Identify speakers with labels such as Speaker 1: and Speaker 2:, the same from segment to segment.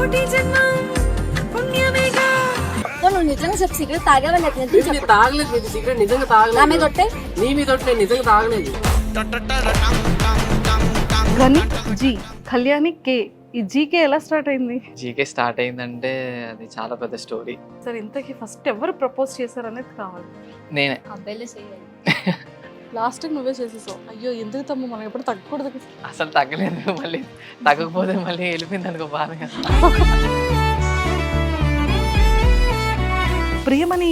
Speaker 1: నువ్వు నిజంగా చెప్పు సిగరెట్ తాగావని
Speaker 2: తాగలేదు సిగరెట్, నిజంగా తాగలేదు.
Speaker 1: నా మీద ఒట్టే.
Speaker 2: నీ మీద ఒట్టే, నిజంగా తాగలేదు.
Speaker 3: గని జీ, కళ్యాణి కే, ఈ జీకే ఎలా స్టార్ట్ అయింది?
Speaker 4: జీకే స్టార్ట్ అయిందంటే అది చాలా పెద్ద స్టోరీ.
Speaker 3: సరే, ఇంతకీ ఫస్ట్ ఎవరు ప్రపోజ్ చేశారు అనేది కావాలి.
Speaker 4: నేనే.
Speaker 1: అబ్బాయిలే చేయాలి.
Speaker 3: లాస్ట్ నువ్వే చేసేసావు. అయ్యో ఎందుకు తమ్ము, మనం ఎప్పుడు తగ్గకూడదు.
Speaker 4: అసలు తగ్గలేదు, మళ్ళీ తగ్గకపోతే మళ్ళీ వెళ్ళిపోయింది అనుకో బాధగా.
Speaker 3: ప్రియమని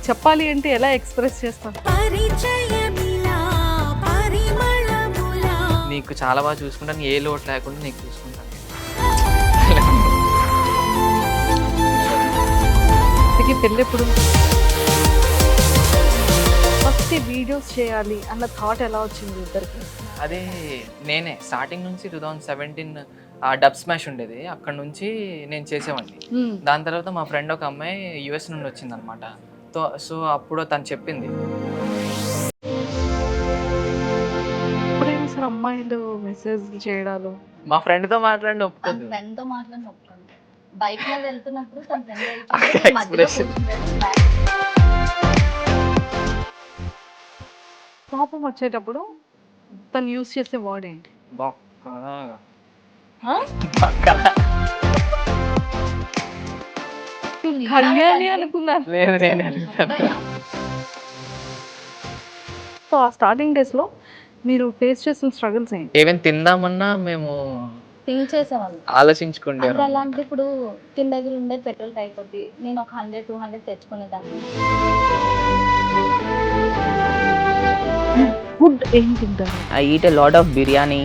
Speaker 3: చెప్పాలి అంటే ఎలా ఎక్స్ప్రెస్ చేస్తాం?
Speaker 4: నీకు చాలా బాగా చూసుకుంటాను, ఏ లోటు లేకుండా నీకు చూసుకుంటాను.
Speaker 3: పెళ్ళి ఎప్పుడు? ఫస్ట్ వీడియోస్ చేయాలి అన్న థాట్ ఎలా వచ్చింది ఇద్దరికి?
Speaker 4: అదే నేనే స్టార్టింగ్ నుంచి 2017 డబ్ స్మాష్ ఉండేది, అక్కడ నుంచి నేను చేసేవాడిని. దాని తర్వాత మా ఫ్రెండ్ ఒక అమ్మాయి యుఎస్ నుండి వచ్చింది అనమాట. సో అప్పుడు తను చెప్పింది,
Speaker 3: ఎప్పుడైనా సరే అమ్మాయిలు మెసేజ్ చేయడాలు
Speaker 4: మా ఫ్రెండ్తో మాట్లాడి ఒప్పుకోదు.
Speaker 1: ఫ్రెండ్ తో మాట్లాడి ఒప్పుకోండి. బైక్ మీద వెళ్తున్నప్పుడు తన
Speaker 4: Expression.
Speaker 3: కోపం వచ్చేటప్పుడు తను యూజ్ చేసే వర్డ్ ఏంటి? కళ్యాణి అనుకున్నాను.
Speaker 4: లేదు, నేనే అడుగుతాను.
Speaker 3: సో ఆ స్టార్టింగ్ డేస్ లో మీరు ఫేస్ చేసిన స్ట్రగుల్స్ ఏంటి?
Speaker 4: ఏమైనా తిందామన్నా మేము
Speaker 1: థింక్ చేసేవాళ్ళు.
Speaker 4: ఆలోచించుకుంటే
Speaker 1: అంటే అలాంటి ఇప్పుడు తిన్న దగ్గర ఉండేది పెట్రోల్ అయిపోద్ది. నేను ఒక 100-200 తెచ్చుకునేదాన్ని.
Speaker 3: ఫుడ్ ఏం తింటారు?
Speaker 5: I eat a lot of biryani.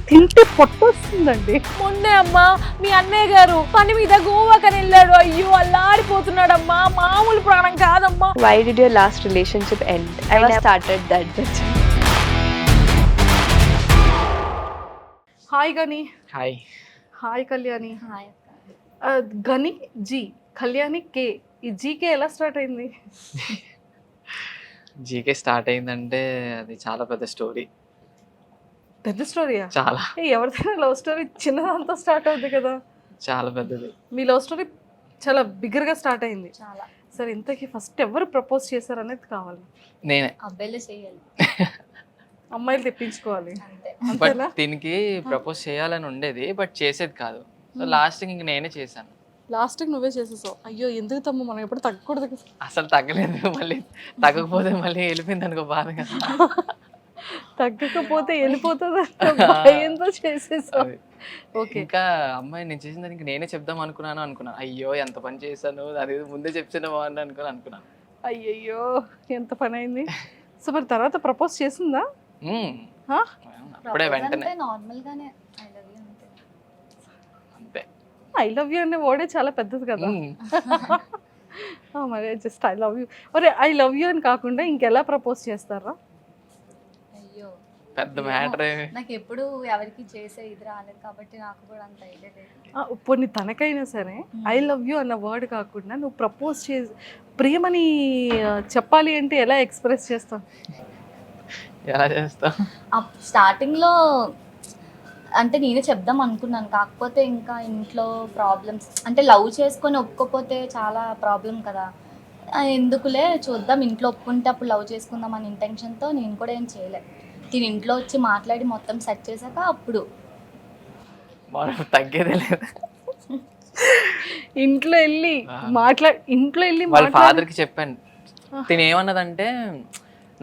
Speaker 3: తింటే పొట్టొస్తుందండి.
Speaker 6: మొన్నే అమ్మా మీ అన్నయ్య గారు పని మీద గోవాకని వెళ్ళాడు. అయ్యో అల్లాడిపోతున్నాడమ్మా, మామూలు ప్రాణం కాదమ్మా.
Speaker 7: Why did your last relationship end? I never started that bitch.
Speaker 3: Hi గని.
Speaker 4: హాయ్.
Speaker 3: హాయ్ కళ్యాణి.
Speaker 1: హాయ్.
Speaker 3: గని జీ, కళ్యాణి కే, ఈ జీకే ఎలా స్టార్ట్ అయింది?
Speaker 4: జీకే స్టార్ట్ అయిందంటే అది చాలా పెద్ద స్టోరీ.
Speaker 3: పెద్ద స్టోరీయా?
Speaker 4: చాలా.
Speaker 3: ఎవరిదైనా లవ్ స్టోరీ చిన్నదంతా స్టార్ట్ అవుతుంది కదా.
Speaker 4: చాలా పెద్దది.
Speaker 3: మీ లవ్ స్టోరీ చాలా బిగ్గర్ గా స్టార్ట్ అయింది.
Speaker 1: చాలా.
Speaker 3: సరే, ఇంతకీ ఫస్ట్ ఎవరు ప్రపోజ్ చేశారు అనేది కావాలి.
Speaker 4: నేనే.
Speaker 1: అబ్బాయిలే చేయాలి.
Speaker 3: అమ్మాయిలు తెప్పించుకోవాలి.
Speaker 1: అంతే.
Speaker 4: బట్
Speaker 3: అంతేనా?
Speaker 4: దీనికి ప్రపోజ్ చేయాలని ఉండేది, బట్ చేసేది కాదు. సో లాస్ట్ ఇంక నేనే చేశాను.
Speaker 3: లాస్ట్ నువ్వే చేసేసావు. అయ్యో ఎందుకు తమ్ము, మనం ఎప్పుడు తగ్గకూడదు.
Speaker 4: అసలు తగ్గలేదు, మళ్ళీ తగ్గకపోతే మళ్ళీ వెళ్ళిపోయింది అనుకో బాధగా.
Speaker 3: తగ్గకపోతే వెళ్ళిపోతుంది భయంతో చేసేసావు.
Speaker 4: అది.
Speaker 3: ఓకే.
Speaker 4: ఇంకా అమ్మాయి నేను చేసిన దానికి నేనే చెప్దాం అనుకున్నాను. అయ్యో ఎంత పని చేశాను, అది ముందే చెప్తే బాగుంది అనుకున్నాను.
Speaker 3: అయ్యయ్యో ఎంత పని అయింది. సో మరి తర్వాత ప్రపోజ్ చేసిందా?
Speaker 4: అప్పుడే వెంటనే
Speaker 1: నార్మల్ గానే ఐ లవ్ యూ అంతే.
Speaker 4: అంతే.
Speaker 3: ఐ లవ్ యూ అనే వర్డే చాలా పెద్దది కదా. మరి జస్ట్ ఐ లవ్ యూ, ఒరే ఐ లవ్ యూ అని కాకుండా ఇంకెలా ప్రపోజ్ చేస్తారా?
Speaker 1: అయ్యో
Speaker 4: పెద్ద మ్యాటర్.
Speaker 1: నాకు ఎప్పుడు ఎవరికి చేసే ఇది రాలేదు కాబట్టి నాకు కూడా అంత ఐడియా లేదు.
Speaker 3: పోనీ తనకైనా సరే ఐ లవ్ యూ అన్న వర్డ్ కాకుండా నువ్వు ప్రపోజ్ చేసి ప్రియమని చెప్పాలి అంటే ఎలా ఎక్స్ప్రెస్ చేస్తావు?
Speaker 4: ఎలా చేస్తావు?
Speaker 1: స్టార్టింగ్ లో అంటే నేనే చెప్దాం అనుకున్నాను, కాకపోతే ఇంకా ఇంట్లో ప్రాబ్లమ్స్, అంటే లవ్ చేసుకొని ఒప్పుకోపోతే చాలా ప్రాబ్లం కదా. ఎందుకులే చూద్దాం, ఇంట్లో ఒప్పుకుంటే అప్పుడు లవ్ చేసుకుందాం అనే ఇంటెన్షన్తో నేను కూడా ఏం చేయలే. దీని ఇంట్లో వచ్చి మాట్లాడి మొత్తం సెట్ చేశాక అప్పుడు
Speaker 4: తగ్గేదే లేదు.
Speaker 3: ఇంట్లో వెళ్ళి
Speaker 4: వాళ్ళ ఫాదర్కి చెప్పాను. తిని ఏమన్నదంటే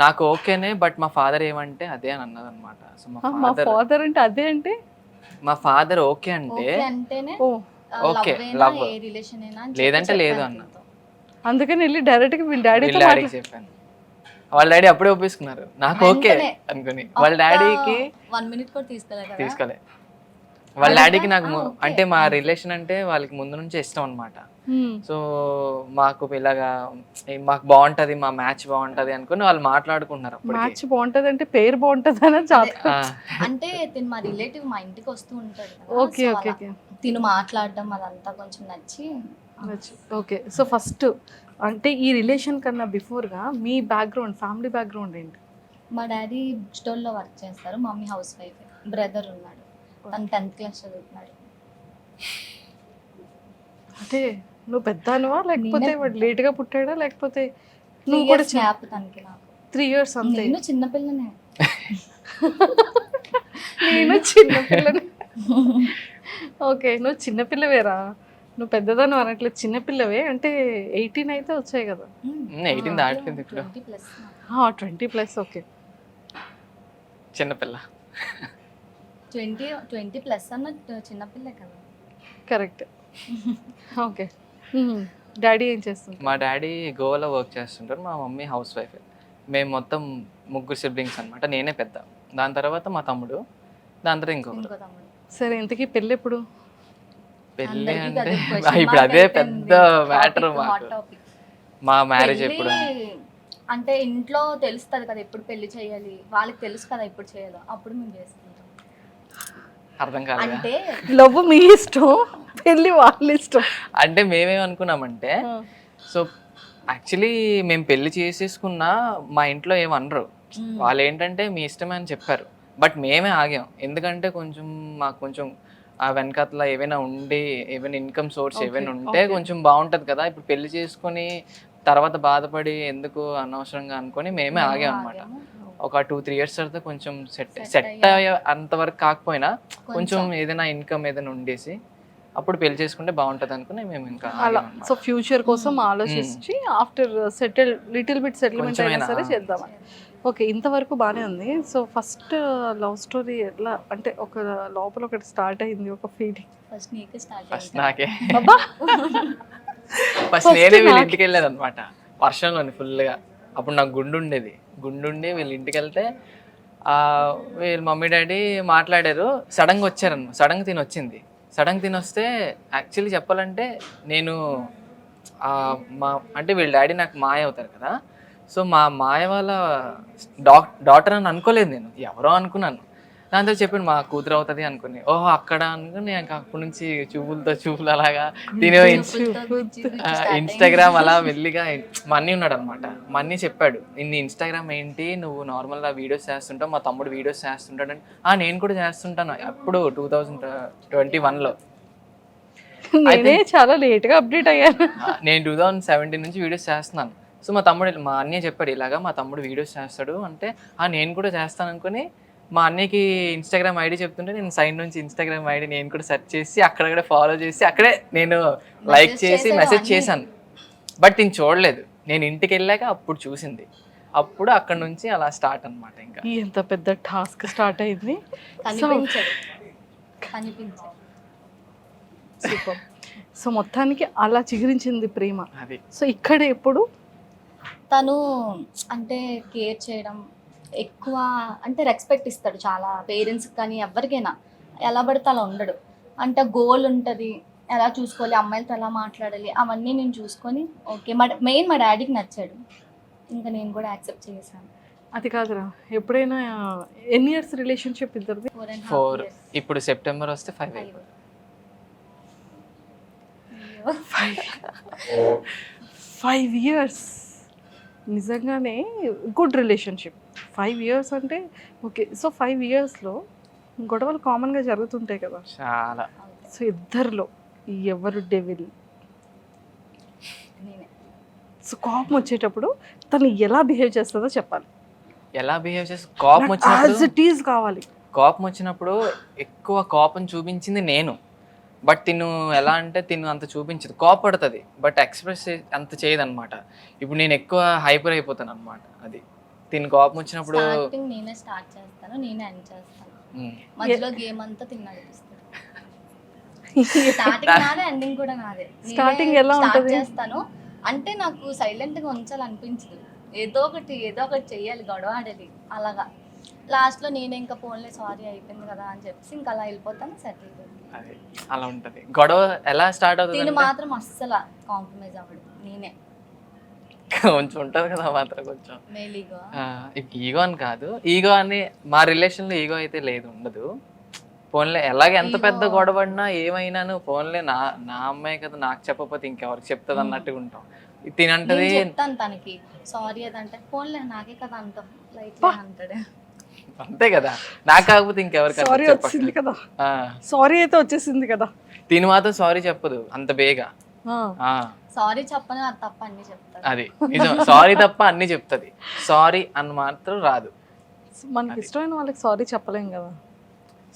Speaker 4: నాకు ఓకేనే, బట్ మా ఫాదర్ ఏమంటే అదే అని అన్నది అనమాట. సో
Speaker 3: మా ఫాదర్ అంటే అదే అంటే
Speaker 4: మా ఫాదర్ ఓకే అంటే
Speaker 1: అంటేనే
Speaker 4: ఓకే, లవ్,
Speaker 1: ఏ రిలేషన్ అయినా
Speaker 4: లేదంటే లేదు అన్న.
Speaker 3: అందుకని వెళ్ళి డైరెక్ట్ గా వీళ్ళ డాడీతో
Speaker 4: డాడీకి చెప్పాను. వాళ్ళ డాడీ అప్పుడే ఒప్పేసుకున్నారు నాకు ఓకే అనుకుని. వాళ్ళ డాడీకి
Speaker 1: 1 minute కూడా
Speaker 4: తీసుకోలే. వాళ్ళ డాడీకి నాకు అంటే మా రిలేషన్ అంటే వాళ్ళకి ముందు నుంచి ఇష్టం అనమాట. సో మాకు ఇలాగా మాకు బాగుంటది, మా మ్యాచ్ బాగుంటది అనుకుని వాళ్ళు మాట్లాడుకుంటున్నారు.
Speaker 3: మ్యాచ్ బాగుంటది అంటే పేరు బాగుంటది అని
Speaker 1: అంటే తిను మా రిలేటివ్ మా ఇంటికి వస్తూ ఉంటాడు.
Speaker 3: Okay okay okay.
Speaker 1: తిను మాట్లాడడం అదంతా కొంచెం నచ్చి.
Speaker 3: ఓకే. సో ఫస్ట్ అంటే ఈ రిలేషన్ కన్నా బిఫోర్గా మీ బ్యాక్గ్రౌండ్, ఫ్యామిలీ బ్యాక్గ్రౌండ్ ఏంటి?
Speaker 1: మా డాడీ బుక్ స్టోర్లో వర్క్ చేస్తారు, మమ్మీ 'హౌస్ వైఫ్'. బ్రదర్ ఉన్నాడు, తను 10th క్లాస్ చదువుతున్నాడు.
Speaker 3: అంటే నువ్వు పెద్దనువా లేకపోతే వాడు లేట్గా పుట్టాడా లేకపోతే నువ్వు
Speaker 1: 3
Speaker 3: కూడా
Speaker 1: years గ్యాప్ తనకి నాకు.
Speaker 3: 3 years అంతే.
Speaker 1: నేను చిన్నపిల్లనే.
Speaker 3: నేను చిన్నపిల్లని. ఓకే, నువ్వు చిన్నపిల్లవేరా, నువ్వు పెద్దదాన్ని అనట్లేదు, చిన్నపిల్లవే. అంటే 18 అయితే వచ్చాయి కదా.
Speaker 4: 18 దాటిపోయింది ఇప్పుడు.
Speaker 1: 20+
Speaker 3: 20+. ఓకే,
Speaker 4: చిన్నపిల్ల.
Speaker 1: 20+ అన్న చిన్నపిల్లే కదా.
Speaker 3: కరెక్ట్. ఓకే, డాడీ ఏం చేస్తుంది?
Speaker 4: మా డాడీ గోవాలో వర్క్ చేస్తుంటారు, మా మమ్మీ హౌస్ వైఫ్. మేము మొత్తం 3 సిబ్లింగ్స్ అనమాట. నేనే పెద్ద, దాని తర్వాత మా తమ్ముడు, దాని తర్వాత ఇంకొకరు.
Speaker 1: ఇంకో తమ్ముడు.
Speaker 3: సరే, ఇంతకీ పెళ్ళి ఎప్పుడు?
Speaker 4: పెళ్ళి
Speaker 1: అందరికీ
Speaker 4: అంటే
Speaker 1: అదే question
Speaker 4: ఇప్పుడు
Speaker 1: mark
Speaker 4: అదే
Speaker 1: అయిపోయింది.
Speaker 4: పెద్ద మ్యాటర్
Speaker 1: Hot
Speaker 4: మాకు.
Speaker 1: topic.
Speaker 4: మా మ్యారేజ్ ఎప్పుడు?
Speaker 1: పెళ్ళి అంటే ఇంట్లో తెలుస్తుంది కదా ఎప్పుడు పెళ్లి చేయాలి, వాళ్ళకి తెలుసు కదా ఎప్పుడు చేయాలో, అప్పుడు మేము చేసుకుంటాం.
Speaker 4: అర్థం కాలేదా?
Speaker 1: అంటే
Speaker 3: లవ్ మీ ఇష్టం, పెళ్ళి వాళ్ళ ఇష్టం.
Speaker 4: అంటే మేమేమనుకున్నామంటే, సో యాక్చువల్లీ మేము పెళ్లి చేసేసుకున్నా మా ఇంట్లో ఏమనరు. వాళ్ళు ఏంటంటే మీ ఇష్టమే అని చెప్పారు. బట్ మేమే ఆగాం, ఎందుకంటే కొంచెం మాకు కొంచెం ఆ వెనకాతల ఏవైనా ఉండి, ఏమైనా ఇన్కమ్ సోర్స్ ఏమైనా ఉంటే కొంచెం బాగుంటది కదా. ఇప్పుడు పెళ్లి చేసుకొని తర్వాత బాధపడి ఎందుకు అనవసరంగా అనుకొని మేమే ఆగాం అనమాట. ఒక 2-3 years తర్వాత కొంచెం సెట్ అయ్యే అంతవరకు కాకపోయినా కొంచెం ఏదైనా ఇన్కమ్ ఏదైనా ఉండేసి అప్పుడు పెళ్లి చేసుకుంటే బాగుంటది అనుకుని మేము ఇంకా
Speaker 3: అలా. సో ఫ్యూచర్ కోసం ఆలోచించి ఆఫ్టర్ లిటిల్ బిట్ సెటిల్మెంట్ అయినా సరే చేద్దామని. ఓకే, ఇంతవరకు బాగానే ఉంది. సో ఫస్ట్ లవ్ స్టోరీ ఎట్లా అంటే ఒక లోపల ఒకటి స్టార్ట్ అయింది, ఒక ఫీలింగ్?
Speaker 1: ఫస్ట్ నీకు స్టార్ట్
Speaker 4: ఫస్ట్ నాకే.
Speaker 3: అబ్బా,
Speaker 4: ఫస్ట్ నేనే వీళ్ళ ఇంటికి వెళ్ళాను అనమాట, వర్షంలోని ఫుల్గా. అప్పుడు నాకు గుండుండేది, గుండుండి వీళ్ళ ఇంటికి వెళ్తే వీళ్ళ మమ్మీ డాడీ మాట్లాడారు. సడన్గా వచ్చారన్న, సడన్గా తినొచ్చింది. సడన్గా తినొస్తే యాక్చువల్లీ చెప్పాలంటే నేను అంటే వీళ్ళ డాడీ నాకు మాయ అవుతారు కదా. సో మా మాయ వాళ్ళ డాటర్ అని అనుకోలేదు నేను, ఎవరో అనుకున్నాను. దాంతో చెప్పాను మా కూతురు అవుతుంది అనుకుని. ఓహో అక్కడ అనుకుని ఇంకా అప్పటి నుంచి చూపులు అలాగా తినే ఇన్స్టాగ్రామ్ అలా మెల్లిగా. మన్నీ ఉన్నాడు అనమాట, మన్నీ చెప్పాడు ఇన్ని ఇన్స్టాగ్రామ్ ఏంటి, నువ్వు నార్మల్గా వీడియోస్ చేస్తుంటావు, మా తమ్ముడు వీడియోస్ చేస్తుంటాడు అని. నేను కూడా చేస్తుంటాను అప్పుడు 2021లో.
Speaker 3: నేనే చాలా లేట్గా అప్డేట్ అయ్యాను.
Speaker 4: నేను 2017 నుంచి వీడియోస్ చేస్తున్నాను. సో మా అన్నయ్య చెప్పాడు ఇలాగా మా తమ్ముడు వీడియోస్ చేస్తాడు అంటే, నేను కూడా చేస్తాను అనుకుని మా అన్నయ్యకి ఇన్స్టాగ్రామ్ ఐడి చెప్తుంటే నేను సైడ్ నుంచి ఇన్స్టాగ్రామ్ ఐడి నేను కూడా సెర్చ్ చేసి అక్కడ ఫాలో చేసి అక్కడే నేను లైక్ చేసి మెసేజ్ చేశాను. బట్ నేను చూడలేదు, నేను ఇంటికి వెళ్ళాక అప్పుడు చూసింది. అప్పుడు అక్కడ నుంచి అలా స్టార్ట్ అనమాట. ఇంకా
Speaker 3: ఎంత పెద్ద టాస్క్ స్టార్ట్ అయింది. సూపర్. సో మొత్తానికి అలా చిగురించింది ప్రేమ.
Speaker 4: అది
Speaker 3: సో ఇక్కడ ఎప్పుడు
Speaker 1: తను అంటే కేర్ చేయడం ఎక్కువ, అంటే రెస్పెక్ట్ ఇస్తాడు చాలా పేరెంట్స్కి కానీ ఎవరికైనా. ఎలా పడితే అలా ఉండడు, అంటే గోల్ ఉంటుంది, ఎలా చూసుకోవాలి, అమ్మాయిలతో ఎలా మాట్లాడాలి, అవన్నీ నేను చూసుకొని ఓకే. మెయిన్ మా డాడీకి నచ్చాడు, ఇంకా నేను కూడా యాక్సెప్ట్ చేశాను.
Speaker 3: అది కాదురా, ఎప్పుడైనా ఎన్ని ఇయర్స్ రిలేషన్షిప్ ఇద్దరిది?
Speaker 4: 4. ఇప్పుడు సెప్టెంబర్ వస్తే 5 అయిపోయింది.
Speaker 3: 5 years నిజంగానే గుడ్ రిలేషన్షిప్. 5 years అంటే ఓకే. సో 5 yearsలో గొడవలు కామన్గా జరుగుతుంటాయి కదా
Speaker 4: చాలా.
Speaker 3: సో ఇద్దరిలో ఎవరు డెవిల్?
Speaker 1: నేనే.
Speaker 3: సో కోపం వచ్చేటప్పుడు తను ఎలా బిహేవ్ చేస్తుందో చెప్పాలి.
Speaker 4: ఎలా బిహేవ్ చేసి కోపం వచ్చినప్పుడు
Speaker 3: యాజ్ ఇట్ ఈజ్ కావాలి.
Speaker 4: కోపం వచ్చినప్పుడు ఎక్కువ కోపం చూపించింది నేను. బట్ తిను ఎలా అంటే తిను అంత చూపించదు, కోపడుతుంది బట్ ఎక్స్ప్రెస్ అంత చేయదు అనమాట. ఇప్పుడు నేను ఎక్కువ హైపర్ అయిపోతాను అనమాట. అది తిను కోపం వచ్చినప్పుడు
Speaker 1: స్టార్టింగ్ నేనే స్టార్ట్ చేస్తాను, నేనే ఎండ్ చేస్తాను. మధ్యలో గేమ్ అంతా తిన్నాడిపిస్తాను. స్టార్టింగ్ నాదే, ఎండింగ్ కూడా నాదే.
Speaker 3: Starting ఎలా
Speaker 1: స్టార్ట్
Speaker 3: ఉంటది?
Speaker 1: చేస్తాను అంటే నాకు సైలెంట్ గా ఉంచాలనిపించదు, ఏదో ఒకటి చెయ్యాలి, గొడవ ఆడాలి. అలాగా లాస్ట్లో నేనే ఇంకా ఫోన్లే సారీ అయిపోయింది కదా అని చెప్పేసి ఇంకా అలా వెళ్ళిపోతాను, సెటిల్ అయిపోయింది.
Speaker 4: అది అలా ఉంటది. గొడవ ఎలా స్టార్ట్ అవుతుంది
Speaker 1: నేను
Speaker 4: అంటే
Speaker 1: మాత్రం అస్సలు కాంప్రమైజ్ అవ్వడు, నేనే
Speaker 4: కొంచెం ఉంటది కదా మాత్రం కొంచెం
Speaker 1: మేలీగా.
Speaker 4: ఈగో అని కాదు, ఈగో అని మా రిలేషన్లో ఈగో అయితే లేదు, ఉండదు. ఫోన్లే ఎలాగ ఎంత పెద్ద గొడవడినా ఏమైనాను ఫోన్లే నా అమ్మాయి కదా, నాకు చెప్పకపోతే ఇంకెవరికి చెప్తుంది అన్నట్టుగా ఉంటాం. తినంటది
Speaker 1: చెప్తాను తనకి సారీ అదంటే, ఫోన్లే నాకే కదా అంటాం లైట్ అంటాడు.
Speaker 4: అంతే కదా, నాకు కాకపోతే ఇంకెవరికి
Speaker 3: సారీ వచ్చింది కదా, సారీ అయితే వచ్చేసింది కదా.
Speaker 4: తిని మాత్రం సారీ చెప్పదు అంత బేగా.
Speaker 3: ఆ,
Speaker 1: సారీ చెప్పని అది తప్ప అన్ని చెప్తారు.
Speaker 4: అది నిజం. సారీ తప్ప అన్ని చెప్తుంది, సారీ అని మాత్రం రాదు.
Speaker 3: మనకి ఇష్టమైన వాళ్ళకి సారీ చెప్పలేం కదా.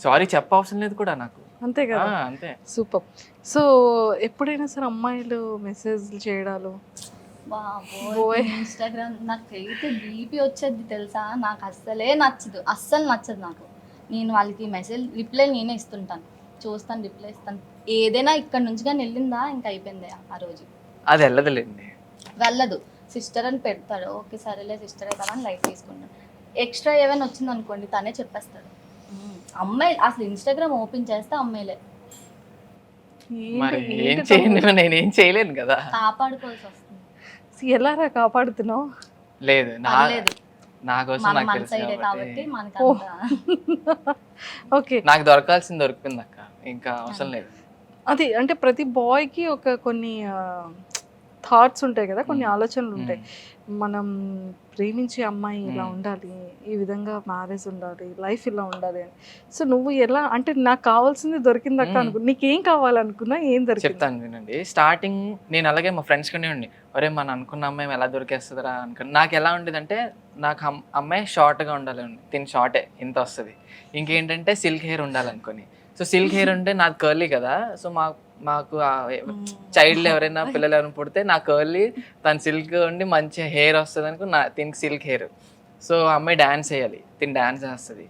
Speaker 4: సారీ చెప్పవసరం లేదు కూడా నాకు.
Speaker 3: అంతే కదా.
Speaker 4: అంతే.
Speaker 3: సూపర్. సో ఎప్పుడైనా సరే అమ్మాయిలు మెసేజ్లు చేయడాలు
Speaker 1: బాబోయ్ ఇన్స్టాగ్రామ్ నాకైతే బీపీ వచ్చేది తెలుసా. నాకు అస్సలే నచ్చదు, అస్సలు నచ్చదు నాకు. నేను వాళ్ళకి మెసేజ్ రిప్లై నేనే ఇస్తుంటాను, చూస్తాను, రిప్లై ఇస్తాను. ఏదైనా ఇక్కడ నుంచి కానీ వెళ్ళిందా ఇంకా అయిపోయింది ఆ రోజు.
Speaker 4: అది వెళ్ళదులేండి.
Speaker 1: వెళ్ళదు. సిస్టర్ అని పెడతాడు, ఓకే సరేలే సిస్టరే కదా అని లైట్ తీసుకుంటాడు. ఎక్స్ట్రా ఏమైనా వచ్చింది అనుకోండి తనే చెప్పేస్తాడు. అమ్మాయి అసలు ఇన్స్టాగ్రామ్ ఓపెన్ చేస్తే అమ్మాయిలే.
Speaker 4: మరి ఏం చేయండి, నేనేం చేయలేను కదా.
Speaker 1: కాపాడుకోవాల్సి వస్తుంది.
Speaker 3: ఎలా రా కాపాడుతున్నావు?
Speaker 4: లేదు
Speaker 1: పర్లేదు,
Speaker 4: నా కోసం
Speaker 1: మన
Speaker 4: నాకు
Speaker 1: మన
Speaker 4: తెలుసు
Speaker 1: సైడే
Speaker 4: కాబట్టి.
Speaker 1: కాబట్టి మనకి
Speaker 3: ఓకే.
Speaker 4: నాకు దొరకాల్సింది దొరికింది అక్క, ఇంకా అవసరం లేదు.
Speaker 3: అది అంటే ప్రతి బాయ్కి ఒక కొన్ని థాట్స్ ఉంటాయి కదా, కొన్ని ఆలోచనలు ఉంటాయి. మనం ప్రేమించే అమ్మాయి ఇలా ఉండాలి, ఈ విధంగా మ్యారేజ్ ఉండాలి, లైఫ్ ఇలా ఉండాలి అని. సో నువ్వు ఎలా అంటే నాకు కావాల్సింది దొరికింది అక్క అనుకో, నీకేం కావాలనుకున్నా ఏం దొరికింది?
Speaker 4: చెప్తాను వినండి. స్టార్టింగ్ నేను అలాగే మా ఫ్రెండ్స్ కనే ఉండి, ఒరే మనం అనుకున్న అమ్మాయి ఎలా దొరికేస్తుందిరా అనుకుని. నాకు ఎలా ఉండేది అంటే, నాకు అమ్మాయి షార్ట్గా ఉండాలి, తిని షార్టే ఇంత వస్తుంది. ఇంకేంటంటే సిల్క్ హెయిర్ ఉండాలనుకొని. సో సిల్క్ హెయిర్ ఉంటే నాకు కర్లీ కదా. సో మాకు చైల్డ్ ఎవరైనా పిల్లలు ఎవరైనా పుడితే నా కర్లీ, తను సిల్క్ ఉండి మంచి హెయిర్ వస్తుంది అనుకో, తినికి సిల్క్ హెయిర్. సో అమ్మాయి డ్యాన్స్ వేయాలి, తిని డ్యాన్స్ చేస్తుంది.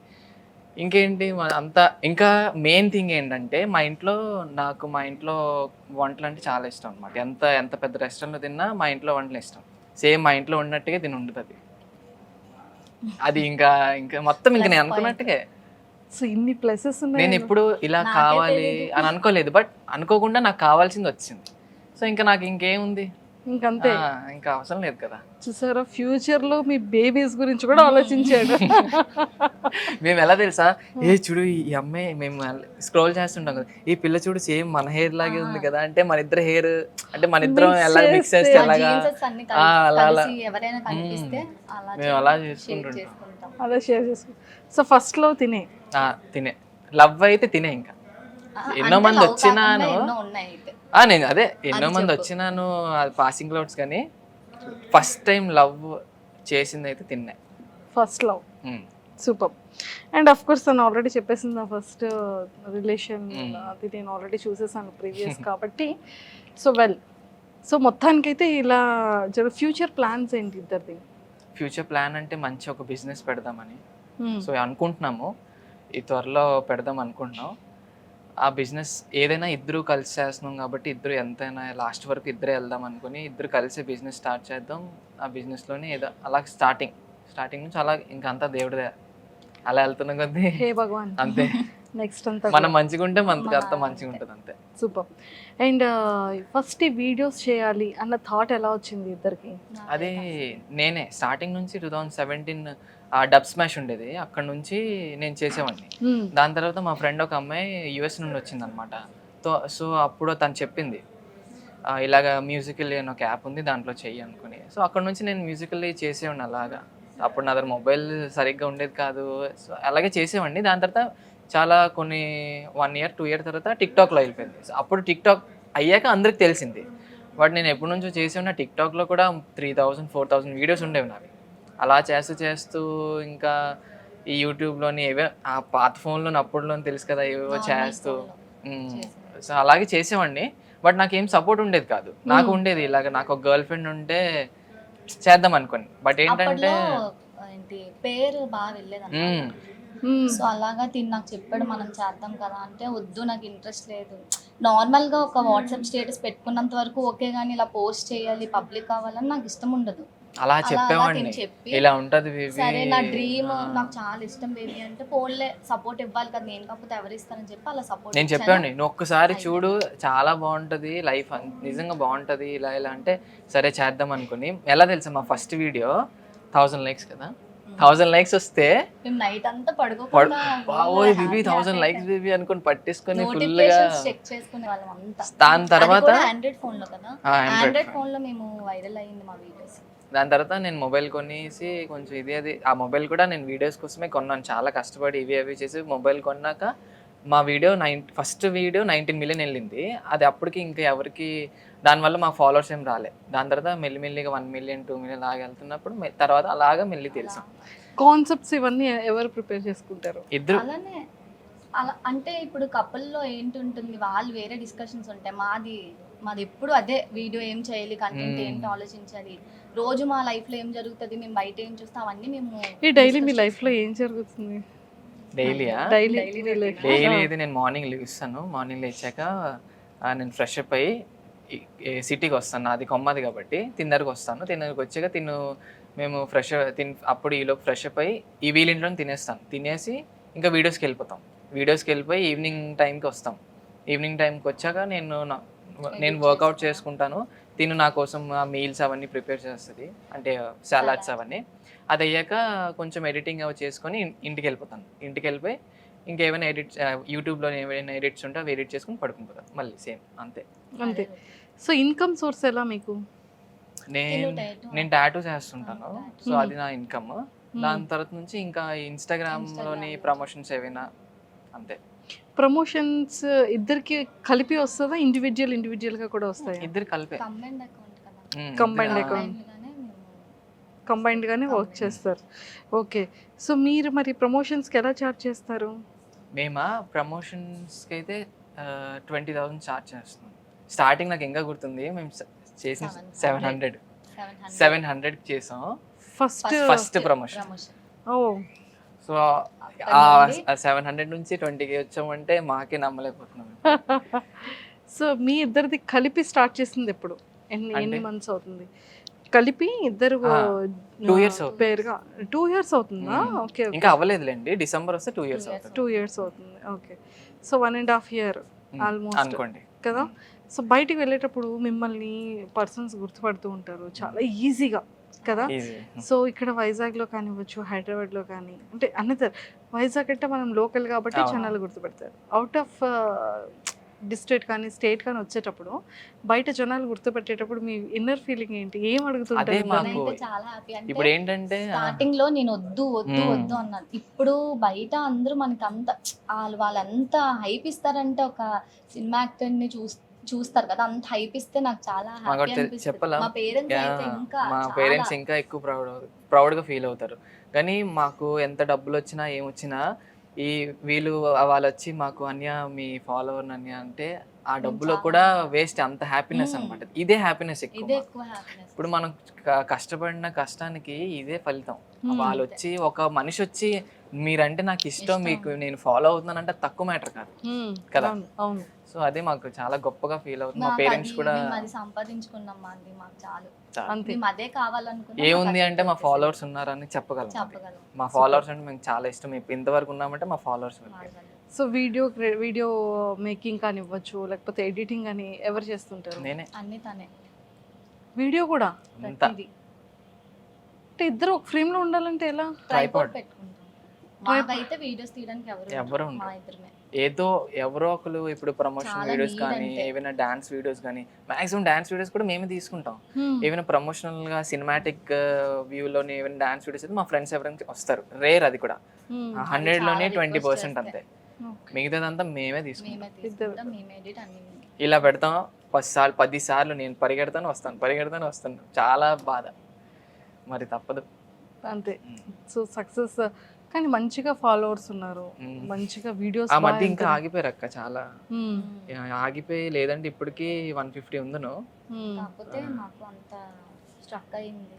Speaker 4: ఇంకేంటి అంతా. ఇంకా మెయిన్ థింగ్ ఏంటంటే మా ఇంట్లో వంటలు అంటే చాలా ఇష్టం అనమాట. ఎంత పెద్ద రెస్టారెంట్లో తిన్నా మా ఇంట్లో వంటలు ఇష్టం. సేమ్ మా ఇంట్లో ఉన్నట్టుగా తిని ఉంటుంది అది. ఇంకా మొత్తం ఇంకా నేను అనుకున్నట్టుగా.
Speaker 3: సో ఇన్ని ప్లేసెస్ ఉన్నాయి.
Speaker 4: నేను ఎప్పుడు ఇలా కావాలి అని అనుకోలేదు, బట్ అనుకోకుండా నాకు కావాల్సింది వచ్చింది. సో ఇంకా నాకు ఇంకేముంది,
Speaker 3: ఇంకంతే,
Speaker 4: ఇంకా అవసరం లేదు కదా.
Speaker 3: చూసారా ఫ్యూచర్ లో మీ బేబీస్ గురించి కూడా ఆలోచించాడు.
Speaker 4: మేము ఎలా తెలుసా, చూడు ఈ అమ్మాయి, మేము స్క్రోల్ చేస్తుంటాం కదా, ఈ పిల్ల చూడు సేమ్ మన హెయిర్ లాగే ఉంది కదా, అంటే మన ఇద్దరు హెయిర్ అంటే మన ఇద్దరం ఎలా మిక్స్ చేస్తే ఎలాగా అలా
Speaker 1: ఎవరైనా కనిపిస్తే
Speaker 4: మేము అలా చేసుకుంటుంటాం.
Speaker 3: అలా షేర్ చేసుకో. సో ఫస్ట్ లో తినే
Speaker 4: లవ్ అయితే తినే. ఇంకా ఎన్నో మంది వచ్చినాను, నేను అదే ఎన్నో మంది వచ్చినాను, అది పాసింగ్ క్లౌడ్స్. కానీ ఫస్ట్ టైం లవ్ చేసింది అయితే తిన్నా.
Speaker 3: First love. Super. And of course తను ఆల్రెడీ చెప్పేసింది, నా ఫస్ట్ రిలేషన్ అది నేను ఆల్రెడీ చూసేసాను ప్రీవియస్ కాబట్టి. సో మొత్తానికైతే ఇలా ఫ్యూచర్ ప్లాన్స్ ఏంటి ఇద్దరిది?
Speaker 4: ఫ్యూచర్ ప్లాన్ అంటే మంచి ఒక బిజినెస్ పెడదామని సో అనుకుంటున్నాము. ఈ త్వరలో పెడదాం అనుకుంటున్నాం. ఆ బిజినెస్ ఏదైనా ఇద్దరు కలిసి చేస్తున్నాం కాబట్టి ఇద్దరు ఎంతైనా లాస్ట్ వరకు ఇద్దరే వెళ్దాం అనుకుని ఇద్దరు కలిసి బిజినెస్ స్టార్ట్ చేద్దాం. ఆ బిజినెస్లోనే ఏదో అలా స్టార్టింగ్ నుంచి అలా ఇంకా అంతా దేవుడిదే అలా వెళ్తున్న కొద్దీ
Speaker 3: హే భగవాన్
Speaker 4: అంతే.
Speaker 3: నెక్స్ట్ అంతా
Speaker 4: మనం మంచిగా ఉంటే మనకి అంతా మంచిగా ఉంటుంది అంతే.
Speaker 3: సూపర్. అండ్ ఫస్ట్ వీడియోస్ చేయాలి అన్న థాట్ ఎలా వచ్చింది ఇద్దరికి?
Speaker 4: అది నేనే స్టార్టింగ్ నుంచి 2017 డబ్ స్మాష్ ఉండేది, అక్కడ నుంచి నేను చేసేవాడిని. దాని తర్వాత మా ఫ్రెండ్ ఒక అమ్మాయి యుఎస్ నుండి వచ్చింది అనమాట. సో అప్పుడు తను చెప్పింది ఇలాగ మ్యూజికల్ అని ఒక యాప్ ఉంది, దాంట్లో చెయ్యి అనుకుని. సో అక్కడ నుంచి నేను మ్యూజికల్ చేసేవాడిని అలాగా. అప్పుడు నా దగ్గర మొబైల్ సరిగ్గా ఉండేది కాదు, సో అలాగే చేసేవాడిని. దాని తర్వాత చాలా కొన్ని 1 year 2 year తర్వాత టిక్టాక్లో వెళ్ళిపోయింది. సో అప్పుడు టిక్టాక్ అయ్యాక అందరికి తెలిసింది. బట్ నేను ఎప్పటి నుంచో చేసి ఉన్న టిక్టాక్లో కూడా 3000-4000 వీడియోస్ ఉండేవి నావి. అలా చేస్తూ ఇంకా ఈ యూట్యూబ్లోని ఏవో ఆ పాత ఫోన్లో అప్పుడులో తెలుసు కదా ఏవో చేస్తూ సో అలాగే చేసేవాడిని. బట్ నాకేం సపోర్ట్ ఉండేది కాదు. నాకు ఉండేది ఇలాగ నాకు ఒక గర్ల్ ఫ్రెండ్ ఉంటే చేద్దాం అనుకోండి. బట్ ఏంటంటే
Speaker 1: పేరు బాగా వెళ్ళేది. సో అలాగా నాకు చెప్పాడు మనం చేద్దాం కదా అంటే, వద్దు నాకు ఇంట్రెస్ట్ లేదు. నార్మల్గా ఒక వాట్సాప్ స్టేటస్ పెట్టుకున్నంత వరకు ఓకే, కానీ ఇలా పోస్ట్ చేయాలి పబ్లిక్ కావాలని నాకు ఇష్టం ఉండదు.
Speaker 4: అలా చెప్పేవాడిని, ఇలా ఉంటది బేబీ,
Speaker 1: సరే నా డ్రీమ్, నాకు చాలా ఇష్టం బేబీ అంటే పోన్లే సపోర్ట్ ఇవ్వాలి కదా, నేను కాకపోతే ఎవరు ఇస్తారని చెప్పి అలా సపోర్ట్
Speaker 4: నేను చెప్పాను. నువ్వు ఒక్కసారి చూడు చాలా బాగుంటది లైఫ్, నిజంగా బాగుంటది ఇలా అంటే సరే చేద్దాం అనుకుని. ఎలా తెలుసా మా ఫస్ట్ వీడియో 1000 likes కదా, 1000 likes వస్తే
Speaker 1: మేము నైట్ అంతా పడుకోకుండా
Speaker 4: 1000 likes బేబీ అనుకుని పట్టేసుకొని ఫుల్ గా
Speaker 1: చెక్ చేసుకునే వాళ్ళం అంతా.
Speaker 4: దాని తర్వాత
Speaker 1: ఆండ్రాయిడ్ ఫోన్ లో కదా, ఆండ్రాయిడ్ ఫోన్ లో మేము వైరల్ అయ్యింది మా వీడియోస్.
Speaker 4: దాని తర్వాత నేను మొబైల్ కొనేసి కొంచెం అది ఆ మొబైల్ కూడా నేను వీడియోస్ కోసమే కొన్నాను. చాలా కష్టపడి ఇవి చేసి మొబైల్ కొన్నాక మా వీడియో ఫస్ట్ వీడియో 19 మిలియన్ వెళ్ళింది. అది అప్పటికి ఇంకా ఎవరికి దానివల్ల మా ఫాలోవర్స్ ఏం రాలే. దాని తర్వాత మెల్లిమెల్లిగా 1 మిలియన్ 2 మిలియన్ లాగా వెళ్తున్నప్పుడు తర్వాత అలాగా మెల్లి తెలిసాం.
Speaker 3: కాన్సెప్ట్స్ ఇవన్నీ ఎవరు ప్రిపేర్ చేసుకుంటారు?
Speaker 4: ఇద్దరు
Speaker 1: అలానే అలా అంటే ఇప్పుడు కపుల్లో ఏంటుంటుంది, వాళ్ళు వేరే డిస్కషన్స్ ఉంటాయి. మాది ఎప్పుడు అదే, వీడియో ఏం చేయాలి, కంటెంట్ ఏంటో ఆలోచించాలి. రోజు మా లైఫ్ లో ఏం జరుగుతుంది, మేము బయట ఏం చూస్తాం, అవన్నీ మేము
Speaker 3: ఈ డైలీ మీ లైఫ్ లో ఏం జరుగుతుంది?
Speaker 4: డైలీయా?
Speaker 3: డైలీ
Speaker 4: డైలీ అయితే నేను మార్నింగ్ లేస్తాను. మార్నింగ్ లేచాక నేను ఫ్రెష్ అప్ అయ్యి సిటీకి వస్తాను. అది కొమ్మది కాబట్టి తిన్నరకు వస్తాను. తిన్నరకు వచ్చాక మేము అప్పుడు ఈలోపు ఫ్రెష్ అప్ అయ్యి ఈ వీళ్ళింట్లో తినేస్తాను. తినేసి ఇంకా వీడియోస్కి వెళ్ళిపోయి ఈవినింగ్ టైంకి వస్తాం. ఈవినింగ్ టైంకి వచ్చాక నేను వర్కౌట్ చేసుకుంటాను. నా కోసం ఆ మీల్స్ అవన్నీ ప్రిపేర్ చేస్తుంది, అంటే సలాడ్స్ అవన్నీ. అది అయ్యాక కొంచెం ఎడిటింగ్ అవి చేసుకొని ఇంటికి వెళ్ళిపోయి ఇంకేమైనా యూట్యూబ్లో ఏమైనా ఎడిట్స్ ఉంటే అవి ఎడిట్ చేసుకుని పడుకుంటాను మళ్ళీ సేమ్ అంతే.
Speaker 3: సో ఇన్కమ్ సోర్స్ ఎలా మీకు?
Speaker 4: నేను టాటూ చేస్తుంటాను, సో అది నా ఇన్కమ్. దాని తర్వాత నుంచి ఇంకా ఇన్స్టాగ్రామ్లోని ప్రమోషన్స్ ఏవైనా అంతే.
Speaker 3: ప్రమోషన్స్ ఇద్దరికి కలిపి వస్తుందా, ఇండివిజువల్ గా కూడా వస్తాయి?
Speaker 4: ఇద్దరు కలిపే
Speaker 1: కంబైన్డ్ అకౌంట్ కదా,
Speaker 3: కంబైన్డ్ అకౌంట్, కంబైన్డ్ గానే వర్క్ చేస్తారు. ఓకే. సో మీరు మరి ప్రమోషన్స్కి ఎలా చార్జ్ చేస్తారు?
Speaker 4: మేమా ప్రమోషన్స్కి అయితే 20,000 చార్జ్ చేస్తున్నాం. స్టార్టింగ్ నాకు ఇంకా గుర్తుంది, మేము చేసిన 700 చేసాం ఫస్ట్ ప్రమోషన్.
Speaker 3: ఓ,
Speaker 4: సో 700 నుంచి 20K వచ్చామంటే మాకే నమ్మలేకపోతున్నాం.
Speaker 3: సో మీ ఇద్దరిది కలిపి స్టార్ట్ చేసింది ఎప్పుడు? ఎన్ని మంత్స్ అవుతుంది కలిపి ఇద్దరు?
Speaker 4: 2 years అవుతుంది.
Speaker 3: పేరుగా 2 years అవుతుందా? ఓకే.
Speaker 4: ఇంకా అవ్వలేదులేండి, డిసెంబర్ వస్తే 2 years అవుతుంది.
Speaker 3: 2 years అవుతుంది. ఓకే. సో 1.5 year ఆల్మోస్ట్
Speaker 4: అనుకోండి
Speaker 3: కదా. సో బయటికి వెళ్ళేటప్పుడు మిమ్మల్ని పర్సన్స్ గుర్తుపడుతూ ఉంటారు చాలా ఈజీగా కదా. సో ఇక్కడ వైజాగ్లో కానివ్వచ్చు, హైదరాబాద్లో కానీ, అంటే అనదర్ వైజాగ్ అంటే మనం లోకల్ కాబట్టి జనాలు గుర్తుపెడతారు. అవుట్ ఆఫ్ డిస్ట్రిక్ట్ కానీ స్టేట్ కానీ వచ్చేటప్పుడు బయట జనాలు గుర్తుపెట్టేటప్పుడు మీ ఇన్నర్ ఫీలింగ్ ఏంటి? ఏం అడుగుతుంటారు?
Speaker 1: నేనైతే చాలా హ్యాపీ. అంటే
Speaker 4: ఇప్పుడు ఏంటంటే
Speaker 1: స్టార్టింగ్ లో నేను వద్దు అన్నాను. ఇప్పుడు బయట అందరూ మనకి అంత వాళ్ళంత హైప్ ఇస్తారంటే, ఒక సినిమా యాక్టర్ ని చూస్తారు కదా, అంత హైప్ ఇస్తే నాకు చాలా హ్యాపీ అనిపిస్తుంది.
Speaker 4: చెప్పాలా,
Speaker 1: మా పేరెంట్స్ అయితే ఇంకా
Speaker 4: మా పేరెంట్స్ ఇంకా ఎక్కువ ప్రౌడ్గా ఫీల్ అవుతారు. కానీ మాకు ఎంత డబ్బులు వచ్చినా ఏమొచ్చినా వాళ్ళు వచ్చి మాకు అన్య మీ ఫాలోవర్ అన్య అంటే ఆ డబ్బులో కూడా వేస్ట్. అంత హ్యాపీనెస్ అనమాట. ఇదే హ్యాపీనెస్ ఎక్కువ. ఇప్పుడు మనం కష్టపడిన కష్టానికి ఇదే ఫలితం. వాళ్ళు వచ్చి, ఒక మనిషి వచ్చి మీరంటే నాకు ఇష్టం, మీకు నేను ఫాలో అవుతున్నానంటే తక్కువ మ్యాటర్ కాదు కదా. సో అదే మాకు చాలా గొప్పగా ఫీల్ అవుతుంది. మా పేరెంట్స్ కూడా
Speaker 1: సంపాదించుకున్నాం అండి, మాకు చాలు.
Speaker 3: అంతే.
Speaker 1: అదే కావాలనుకున్నా
Speaker 4: ఏముంది అంటే మా ఫాలోవర్స్ ఉన్నారని చెప్పగలం. మా ఫాలోవర్స్ అంటే మేము చాలా ఇష్టం. ఇప్పుడు ఇంతవరకు ఉన్నామంటే మా ఫాలోవర్స్.
Speaker 3: సో వీడియో మేకింగ్ కానివ్వచ్చు, లేకపోతే ఎడిటింగ్ అని ఎవరు చేస్తుంటారు?
Speaker 4: నేనే.
Speaker 1: అన్ని తనే.
Speaker 3: వీడియో కూడా
Speaker 4: అంతా.
Speaker 3: అంటే ఇద్దరు ఒక ఫ్రేమ్ లో ఉండాలంటే ఎలా?
Speaker 1: ట్రైపాడ్ పెట్టుకుంటాం. మాకైతే వీడియోస్ తీయడానికి
Speaker 4: ఎవరు
Speaker 1: మా ఇద్దరమే.
Speaker 4: ఏదో ఎవరో ఒకరు ఇప్పుడు ప్రమోషన్ వీడియోస్ కానీ, ఏమైనా డాన్స్ వీడియోస్ కానీ, మాక్సిమం డాన్స్ వీడియోస్ కూడా మేమే తీసుకుంటాం. ఏమైనా ప్రమోషనల్ గా సినిమాటిక్ వ్యూలోని ఏమైనా డాన్స్ వీడియోస్ అయితే మా ఫ్రెండ్స్ ఎవరైనా వస్తారు. రేర్, అది కూడా 100లోనే 20% అంతే. మిగతాదంతా మేమే తీసుకుంటాం. ఇలా పెడతాం 10 సార్లు నేను పరిగెడతాను వస్తాను. చాలా బాధ, మరి తప్పదు
Speaker 3: అంతే. సో సక్సెస్, కానీ మంచిగా ఫాలోవర్స్ ఉన్నారు, మంచిగా వీడియోస్.
Speaker 4: ఆ మధ్య ఇంకా ఆగిపోయారు అక్క, చాలా ఆగిపోయి. లేదంటే ఇప్పటికి 150 ఉందను.
Speaker 1: కాకపోతే మాకు అంత స్ట్రక్ అయింది.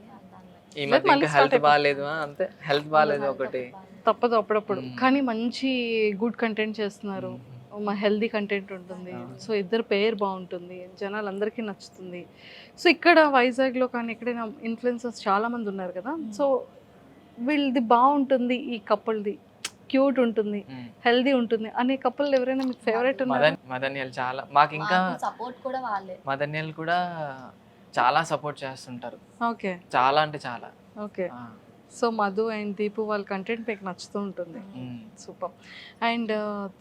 Speaker 4: ఈ మధ్య ఇంకా హెల్త్ బాగాలేదు. అంతే, హెల్త్ బాగాలేదు ఒకటి,
Speaker 3: తప్పదు అప్పుడప్పుడు. కానీ మంచి గుడ్ కంటెంట్ చేస్తున్నారు, హెల్దీ కంటెంట్ ఉంటుంది. సో ఇద్దరు పేరు బాగుంటుంది, జనాలు అందరికీ నచ్చుతుంది. సో ఇక్కడ వైజాగ్లో కానీ ఎక్కడైనా ఇన్ఫ్లుయెన్సర్స్ చాలా మంది ఉన్నారు కదా. సో వీళ్ళది బాగుంటుంది, ఈ కపుల్ది క్యూట్ ఉంటుంది, హెల్దీ ఉంటుంది అనే కపుల్ ఎవరైనా మీకు ఫేవరెట్ ఉన్నారు?
Speaker 4: మదన్యలు చాలా మాకు ఇంకా
Speaker 1: సపోర్ట్ కూడా వాళ్ళే.
Speaker 4: మదన్యలు కూడా చాలా సపోర్ట్ చేస్తుంటారు.
Speaker 3: ఓకే,
Speaker 4: చాలా అంటే చాలా.
Speaker 3: Okay. So Madhu and Deepu వాళ్ళ కంటెంట్ మీకు నచ్చుతూ ఉంటుంది. సూపర్. అండ్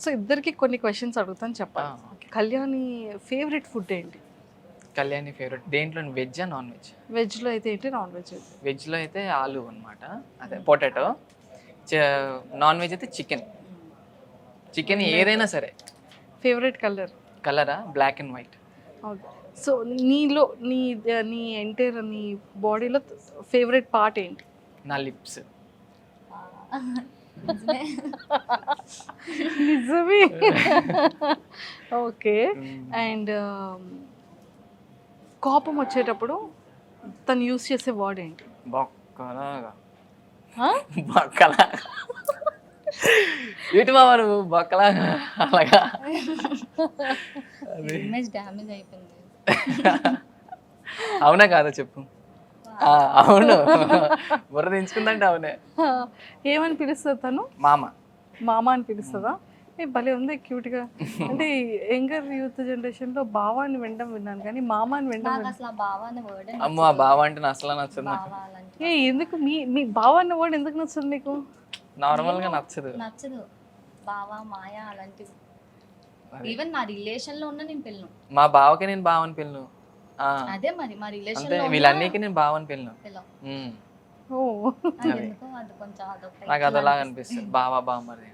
Speaker 3: సో ఇద్దరికి కొన్ని క్వశ్చన్స్ అడుగుతాను, చెప్పాలి. కళ్యాణి ఫేవరెట్ ఫుడ్ ఏంటి?
Speaker 4: కళ్యాణి ఫేవరెట్ దేంట్లో, వెజ్ నాన్ వెజ్?
Speaker 3: వెజ్లో అయితే ఏంటి, నాన్ వెజ్?
Speaker 4: వెజ్లో అయితే ఆలు అనమాట, అదే పొటాటో. నాన్ వెజ్ అయితే చికెన్. చికెన్ ఏదైనా సరే.
Speaker 3: Favourite colour?
Speaker 4: కలరా black and white.
Speaker 3: Okay. So నీలో నీ ఎంటైర్ నీ బాడీలో ఫేవరెట్ పార్ట్ ఏంటి?
Speaker 4: నా లిప్స్.
Speaker 3: నిజమే. ఓకే. అండ్ కోపం వచ్చేటప్పుడు తను యూస్ చేసే వర్డ్ ఏంటి?
Speaker 4: బొక్కలాగా.
Speaker 3: Huh?
Speaker 4: బొక్కలా ఇటు మామ నువ్వు బొక్కలాగా అలాగా.
Speaker 1: ఇమేజ్ డ్యామేజ్ అయిపోయింది.
Speaker 4: అవునా కాదా చెప్పు. అవును, బుర్ర దించుకుందంటే అవునే.
Speaker 3: ఏమని పిలుస్తుంది తను?
Speaker 4: మామ.
Speaker 3: మామ అని పిలుస్తుందా? ఏ భలే ఉంది క్యూట్గా. అంటే యంగర్ యూత్ జనరేషన్లో బావా అని విన్నాను కానీ మామ అని
Speaker 1: నాకు అసలు ఆ బావ అనే వర్డ్
Speaker 4: అమ్మో ఆ బావ అంటే నా అసలు నచ్చదు నాకు.
Speaker 1: బావ అలాంటి
Speaker 3: ఏ ఎందుకు మీ బావ అన్న వర్డ్ ఎందుకు నచ్చదు మీకు?
Speaker 4: నార్మల్ గా నచ్చదు.
Speaker 1: నచ్చదు. బావ మాయ అలాంటివి. ఈవెన్ నా రిలేషన్ లో ఉన్న నేను పిల్లను.
Speaker 4: మా బావకి నేను బావని పిల్లను.
Speaker 1: అదే మరి మా రిలేషన్
Speaker 4: అంతే,
Speaker 1: లో
Speaker 4: వీళ్ళన్నికి నేను బావని పిల్లను.
Speaker 1: పిల్లం.
Speaker 3: ఓ
Speaker 1: ఎందుకో అది కొంచెం అదొక
Speaker 4: నాకు అదలా అనిపిస్తుంది బావా బామ్మది.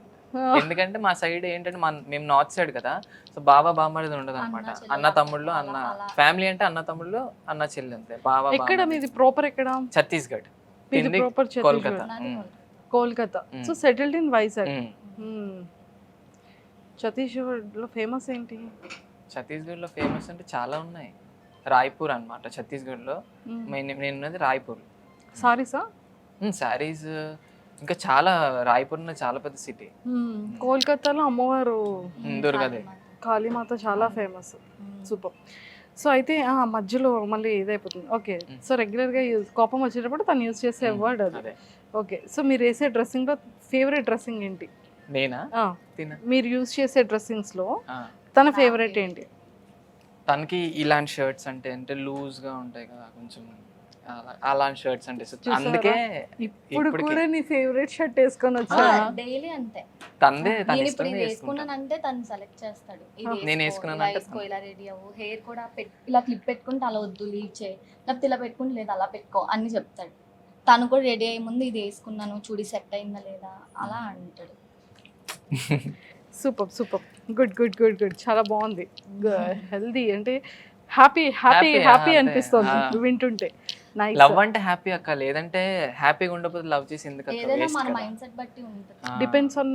Speaker 4: ఎందుకంటే మా సైడ్ ఏంటంటే మేము నార్త్ సైడ్ కదా, సో బావా బామ్మది ఉండదు అనమాట. అన్న తమ్ముళ్ళు, అన్న ఫ్యామిలీ అంటే అన్న తమ్ముళ్ళు అన్న చెల్లి అంతే. బావా
Speaker 3: ఎక్కడ మీది ప్రాపర్ ఎక్కడ?
Speaker 4: ఛత్తీస్గఢ్.
Speaker 3: మీది proper
Speaker 4: Kolkata.
Speaker 3: Kolkata. So settled in Vizag. ఛత్తీస్గఢ్లో ఫేమస్ ఏంటి?
Speaker 4: ఛత్తీస్గఢ్లో ఫేమస్ అంటే చాలా ఉన్నాయి. రాయ్పూర్ అనమాట ఛత్తీస్గఢ్లో. నేను ఉన్నది రాయ్పూర్.
Speaker 3: సారీసా?
Speaker 4: శారీస్ ఇంకా చాలా. రాయ్పూర్ అనేది చాలా పెద్ద సిటీ.
Speaker 3: కోల్కతాలో అమ్మవారు
Speaker 4: దుర్గాదేవి,
Speaker 3: కాళీమాత చాలా ఫేమస్. సూపర్. సో అయితే మధ్యలో మళ్ళీ ఇదైపోతుంది. ఓకే. సో రెగ్యులర్గా కోపం వచ్చేటప్పుడు తను యూజ్ చేసే వర్డ్ అది. ఓకే. సో మీరు వేసే డ్రెస్సింగ్లో ఫేవరెట్ డ్రెస్సింగ్ ఏంటి?
Speaker 4: నేనా?
Speaker 3: మీరు యూజ్ చేసే డ్రెస్సింగ్స్లో తన ఫేవరెట్ ఏంటి?
Speaker 4: తనకి ఇలాంటి షర్ట్స్ అంటే లూజ్గా ఉంటాయి కదా కొంచెం, అలాంటి షర్ట్స్ అంటే అందుకే
Speaker 3: ఇప్పుడు కూడా నీ ఫేవరెట్ షర్ట్ వేసుకొని వచ్చా?
Speaker 1: డైలీ అంతే.
Speaker 4: తనదే తన
Speaker 1: నేను ఇప్పుడు
Speaker 4: ఇష్టం
Speaker 1: ఇది వేసుకున్నానంటే తను సెలెక్ట్ చేస్తాడు.
Speaker 4: నేను వేసుకున్నానంటే
Speaker 1: వేసుకో, ఇలా రెడీ అవ్వు, హెయిర్ కూడా ఇలా క్లిప్ పెట్టుకుంటే అలా వద్దు, లీవ్ చేయి, లేకపోతే ఇలా పెట్టుకుంటే లేదా అలా పెట్టుకో అన్ని చెప్తాడు. తను కూడా రెడీ అయ్యే ముందు ఇది వేసుకున్నాను చూడి సెట్ అయిందా లేదా అలా అంటాడు.
Speaker 3: Super super. Good good good good. చాలా బాగుంది. హెల్దీ అంటే హ్యాపీ హ్యాపీ హ్యాపీ అనిపిస్తుంది వింటుంటే.
Speaker 4: లవ్ అంటే హ్యాపీ అక్క, లేదంటే హ్యాపీగా ఉండకపోతే లవ్ చేసి ఎందుకు అక్క?
Speaker 1: ఏదైనా మన మైండ్ సెట్ బట్టి ఉంటుంది.
Speaker 3: డిపెండ్స్ ఆన్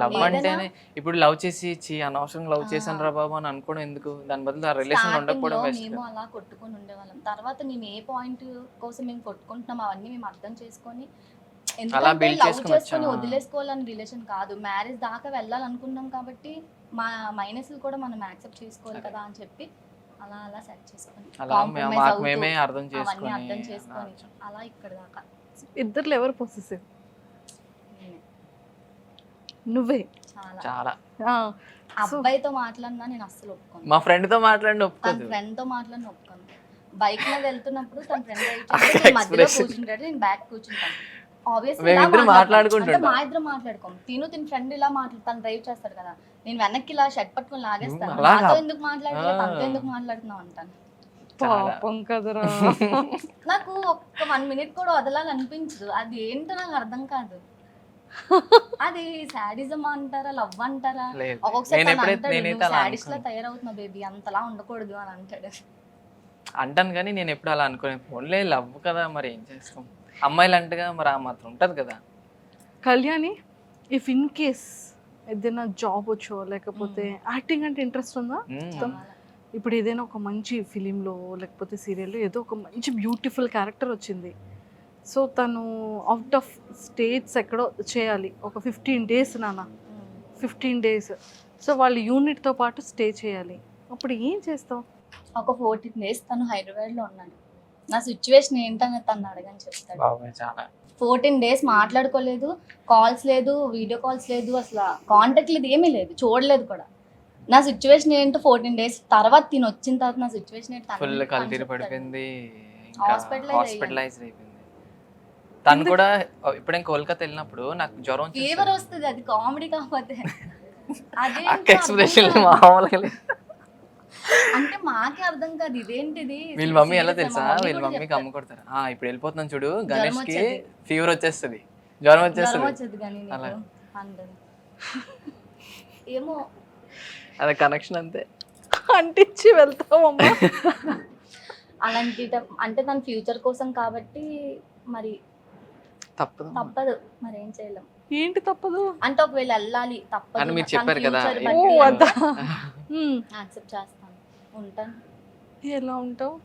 Speaker 4: లవ్ అంటేనే ఇప్పుడు లవ్ చేసి అనవసరంగా లవ్ చేశాను రా బాబు అని అనుకోవడం ఎందుకు? దాని బదులు ఆ రిలేషన్ ఉండకపోవడం బెస్ట్.
Speaker 1: మేము అలా కొట్టుకొని ఉండేవాళ్ళం. తర్వాత మేము ఏ పాయింట్ కోసం మేము కొట్టుకుంటున్నాం అవన్నీ మేము అర్థం చేసుకొని, ఎందుకంటే లవ్ చేసుకొని వదిలేసుకోవాలని రిలేషన్ కాదు, మ్యారేజ్ దాకా వెళ్ళాలనుకున్నాం కాబట్టి మా మైనస్లు కూడా మనం యాక్సెప్ట్ చేసుకోవాలి కదా అని చెప్పి అలా అలా సెట్ చేసుకొని
Speaker 4: మేమే అర్థం
Speaker 1: అవన్నీ అర్థం చేసుకొని అలా ఇక్కడ దాకా.
Speaker 3: ఇద్దరు ఎవరు పొసెసివ్? నువ్వే.
Speaker 4: చాలా.
Speaker 1: అబ్బాయితో మాట్లాడినా నేను అస్సలు ఒప్పుకోను.
Speaker 4: మా ఫ్రెండ్ తో మాట్లాడిన
Speaker 1: తన ఫ్రెండ్ తో మాట్లాడిన ఒప్పుకోను. బైక్ మీద వెళ్తున్నప్పుడు తన ఫ్రెండ్ మధ్యలో కూర్చుంటాడు, నేను బ్యాక్ కూర్చుంటాను. ఆబ్వియస్లీ మాట్లాడుకుంటాం, మా ఇద్దరు మాట్లాడుకోం. తిను తిన ఫ్రెండ్ ఇలా తను డ్రైవ్ చేస్తాడు కదా, నేను వెనక్కి ఇలా షర్ట్ పట్టుకొని లాగేస్తాను. నాతో ఎందుకు మాట్లాడలేదు, తనతో ఎందుకు మాట్లాడుతున్నావు అంటాను.
Speaker 3: పాపం కదరా.
Speaker 1: నాకు ఒక్క 1 minute కూడా వదలాలనిపించదు. అది ఏంటో నాకు అర్థం కాదు. అది సాడిజం అంటారా, లవ్ అంటారా? ఒక్కొక్కసారి సాడిస్ట్ లా తయారవుతున్నా బేబీ, అంతలా ఉండకూడదు అని అంటాడు.
Speaker 4: అంటాను కానీ నేను ఎప్పుడు అలా అనుకునే, ఫోన్లే లవ్ కదా మరి ఏం చేస్తాం, అమ్మాయిలు అంటగా మరి ఆ మాత్రం ఉంటుంది కదా.
Speaker 3: కళ్యాణి, ఇఫ్ ఇన్ కేస్ ఏదైనా జాబ్ వచ్చో లేకపోతే యాక్టింగ్ అంటే ఇంట్రెస్ట్ ఉందా? ఇప్పుడు ఏదైనా ఒక మంచి ఫిలింలో లేకపోతే సీరియల్లో ఏదో ఒక మంచి బ్యూటిఫుల్ క్యారెక్టర్ వచ్చింది, సో తను అవుట్ ఆఫ్ స్టేట్స్ ఎక్కడో చేయాలి, ఒక 15 days నాన్న, 15 days, సో వాళ్ళ యూనిట్తో పాటు స్టే చేయాలి, అప్పుడు ఏం చేస్తావు?
Speaker 1: ఒక 14 days తను హైదరాబాద్లో ఉన్నాడు. నా సిచ్యువేషన్ ఏంటని తను అడగని చెప్తాడు. 14 days మాట్లాడుకోలేదు, కాల్స్ లేదు, వీడియో కాల్స్ లేదు, అసలు కాంటాక్ట్ లేదు, ఏమీ లేదు, చూడలేదు కూడా. నా సిచ్యువేషన్ ఏంటో 14 days తర్వాత తిని వచ్చిన తర్వాత నా సిచ్యువేషన్ ఏంటో
Speaker 4: ఫుల్ కల్తీరి పడిపోయింది,
Speaker 1: హాస్పిటలైజ్
Speaker 4: అయిపోయింది. తను కూడా ఇప్పుడేం కోల్కతా వెళ్ళినప్పుడు నాకు జ్వరం
Speaker 1: ఫీవర్ వస్తుంది, అది కామెడీ కాకపోతే అదే
Speaker 4: ఎక్స్ప్రెషన్ మామూలుగా
Speaker 1: అంటే మాకే అర్థం కాదు ఇదేంటిది.
Speaker 4: వీళ్ళ మమ్మీ ఎలా తెలుసా, వీళ్ళ మమ్మీకి అమ్మ కొడతారు, ఇప్పుడు వెళ్ళిపోతున్నాం చూడు గణేష్ కి ఫీవర్ వచ్చేస్తుంది, జ్వరం వచ్చేస్తుంది
Speaker 1: కానీ ఏమో
Speaker 4: అదే కనెక్షన్ అంతే.
Speaker 3: అంటించి వెళ్తామమ్మా.
Speaker 1: అలాంటి అంటే తన ఫ్యూచర్ కోసం కాబట్టి మరి
Speaker 4: తప్పదు
Speaker 1: తప్పదు, మరి ఏం చేయలేం.
Speaker 3: ఏంటి తప్పదు?
Speaker 1: అంటే ఒకవేళ వెళ్ళాలి తప్పదు,
Speaker 4: అని మీరు చెప్పారు కదా.
Speaker 3: ఓ వద్దా?
Speaker 1: యాక్సెప్ట్ చేస్తాను, ఉంటాను.
Speaker 3: ఎలా ఉంటావు?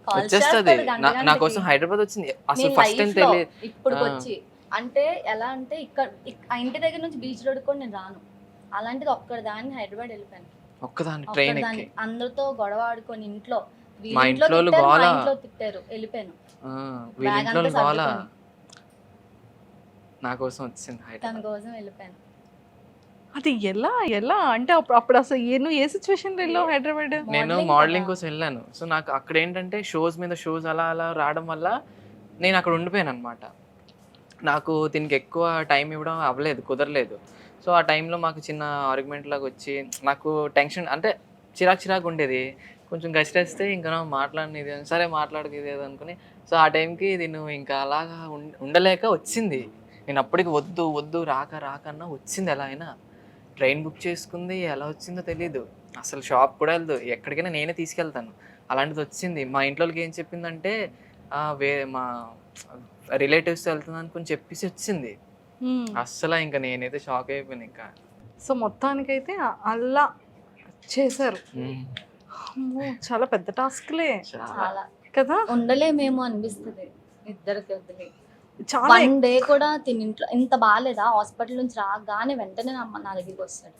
Speaker 1: కాల్
Speaker 4: వచ్చేస్తుంది.
Speaker 1: చేస్తాడు
Speaker 4: నా కోసం హైదరాబాద్ వచ్చింది అసలు
Speaker 1: నేను
Speaker 4: ఫస్ట్ టైం
Speaker 1: life లో
Speaker 4: తెలియదు.
Speaker 1: ఇప్పుడు వచ్చి అంటే ఎలా అంటే ఇక్కడ ఆ ఇంటి దగ్గర నుంచి బీచ్ రోడ్ కూడా నేను రాను, అలాంటిది ఒక్కడి దాన్ని హైదరాబాద్ వెళ్ళిపోయాను.
Speaker 4: ఒక్కదాన్ని ట్రైన్
Speaker 1: ఒక్కడిదాన్ని
Speaker 4: ఎక్కి
Speaker 1: అందరితో గొడవ ఆడుకొని ఇంట్లో వీళ్ళ
Speaker 4: మా
Speaker 1: ఇంట్లో
Speaker 4: ఇంట్లో
Speaker 1: తిట్టారు, మా
Speaker 4: గోల.
Speaker 1: ఇంట్లో తిట్టారు, వెళ్ళిపోయాను.
Speaker 4: వీళ్ళ
Speaker 1: బ్యాగ్
Speaker 4: ఇంట్లో
Speaker 1: అంతా
Speaker 4: గోల
Speaker 1: సర్దుకొని
Speaker 4: నా కోసం వచ్చింది
Speaker 1: తన
Speaker 4: హైదరాబాద్.
Speaker 1: కోసం వెళ్ళిపోయాను.
Speaker 3: అది ఎలా ఎలా అంటే అప్పుడు అసలు నువ్వు ఏ సిచ్యువేషన్ లో వెళ్ళావు హైదరాబాద్?
Speaker 4: నేను
Speaker 1: Modeling
Speaker 4: మోడలింగ్
Speaker 1: కదా.
Speaker 4: కోసం వెళ్ళాను. సో నాకు అక్కడ ఏంటంటే షోస్ మీద షోస్ అలా అలా రావడం వల్ల నేను అక్కడ ఉండిపోయాను అనమాట. నాకు దీనికి ఎక్కువ టైం ఇవ్వడం అవ్వలేదు, కుదరలేదు. సో ఆ టైంలో మాకు చిన్న ఆర్గ్యుమెంట్ లాగా వచ్చి నాకు టెన్షన్ అంటే చిరాకు ఉండేది. కొంచెం గసిరేస్తే ఇంకా మాట్లాడినది సరే మాట్లాడక ఇది అనుకుని, సో ఆ టైంకి నేను ఇంకా అలాగా ఉండలేక వచ్చింది. నేను అప్పటికి వద్దు వద్దు రాక రాకన్నా వచ్చింది. ఎలా అయినా ట్రైన్ బుక్ చేసుకుంది, ఎలా వచ్చిందో తెలీదు. అసలు షాప్ కూడా వెళ్దు, ఎక్కడికైనా నేనే తీసుకెళ్తాను. అలాంటిది వచ్చింది. మా ఇంట్లోకి ఏం చెప్పిందంటే మా రిలేటివ్స్ వెళ్తుంది అనుకుని చెప్పేసి వచ్చింది. అస్సలు ఇంకా నేనైతే షాక్ అయిపోయాను ఇంకా.
Speaker 3: సో మొత్తానికైతే అలా చేశారు. అమ్మో, చాలా పెద్ద టాస్క్లే
Speaker 1: చాలా
Speaker 3: కదా.
Speaker 1: ఉండలేమేమో అనిపిస్తుంది ఇద్దరికి వదిలి.
Speaker 3: చాలా
Speaker 1: వన్ డే కూడా తిని ఇంట్లో ఇంత బాగాలేదా, హాస్పిటల్ నుంచి రాగానే వెంటనే నా దగ్గరికి వస్తాడు.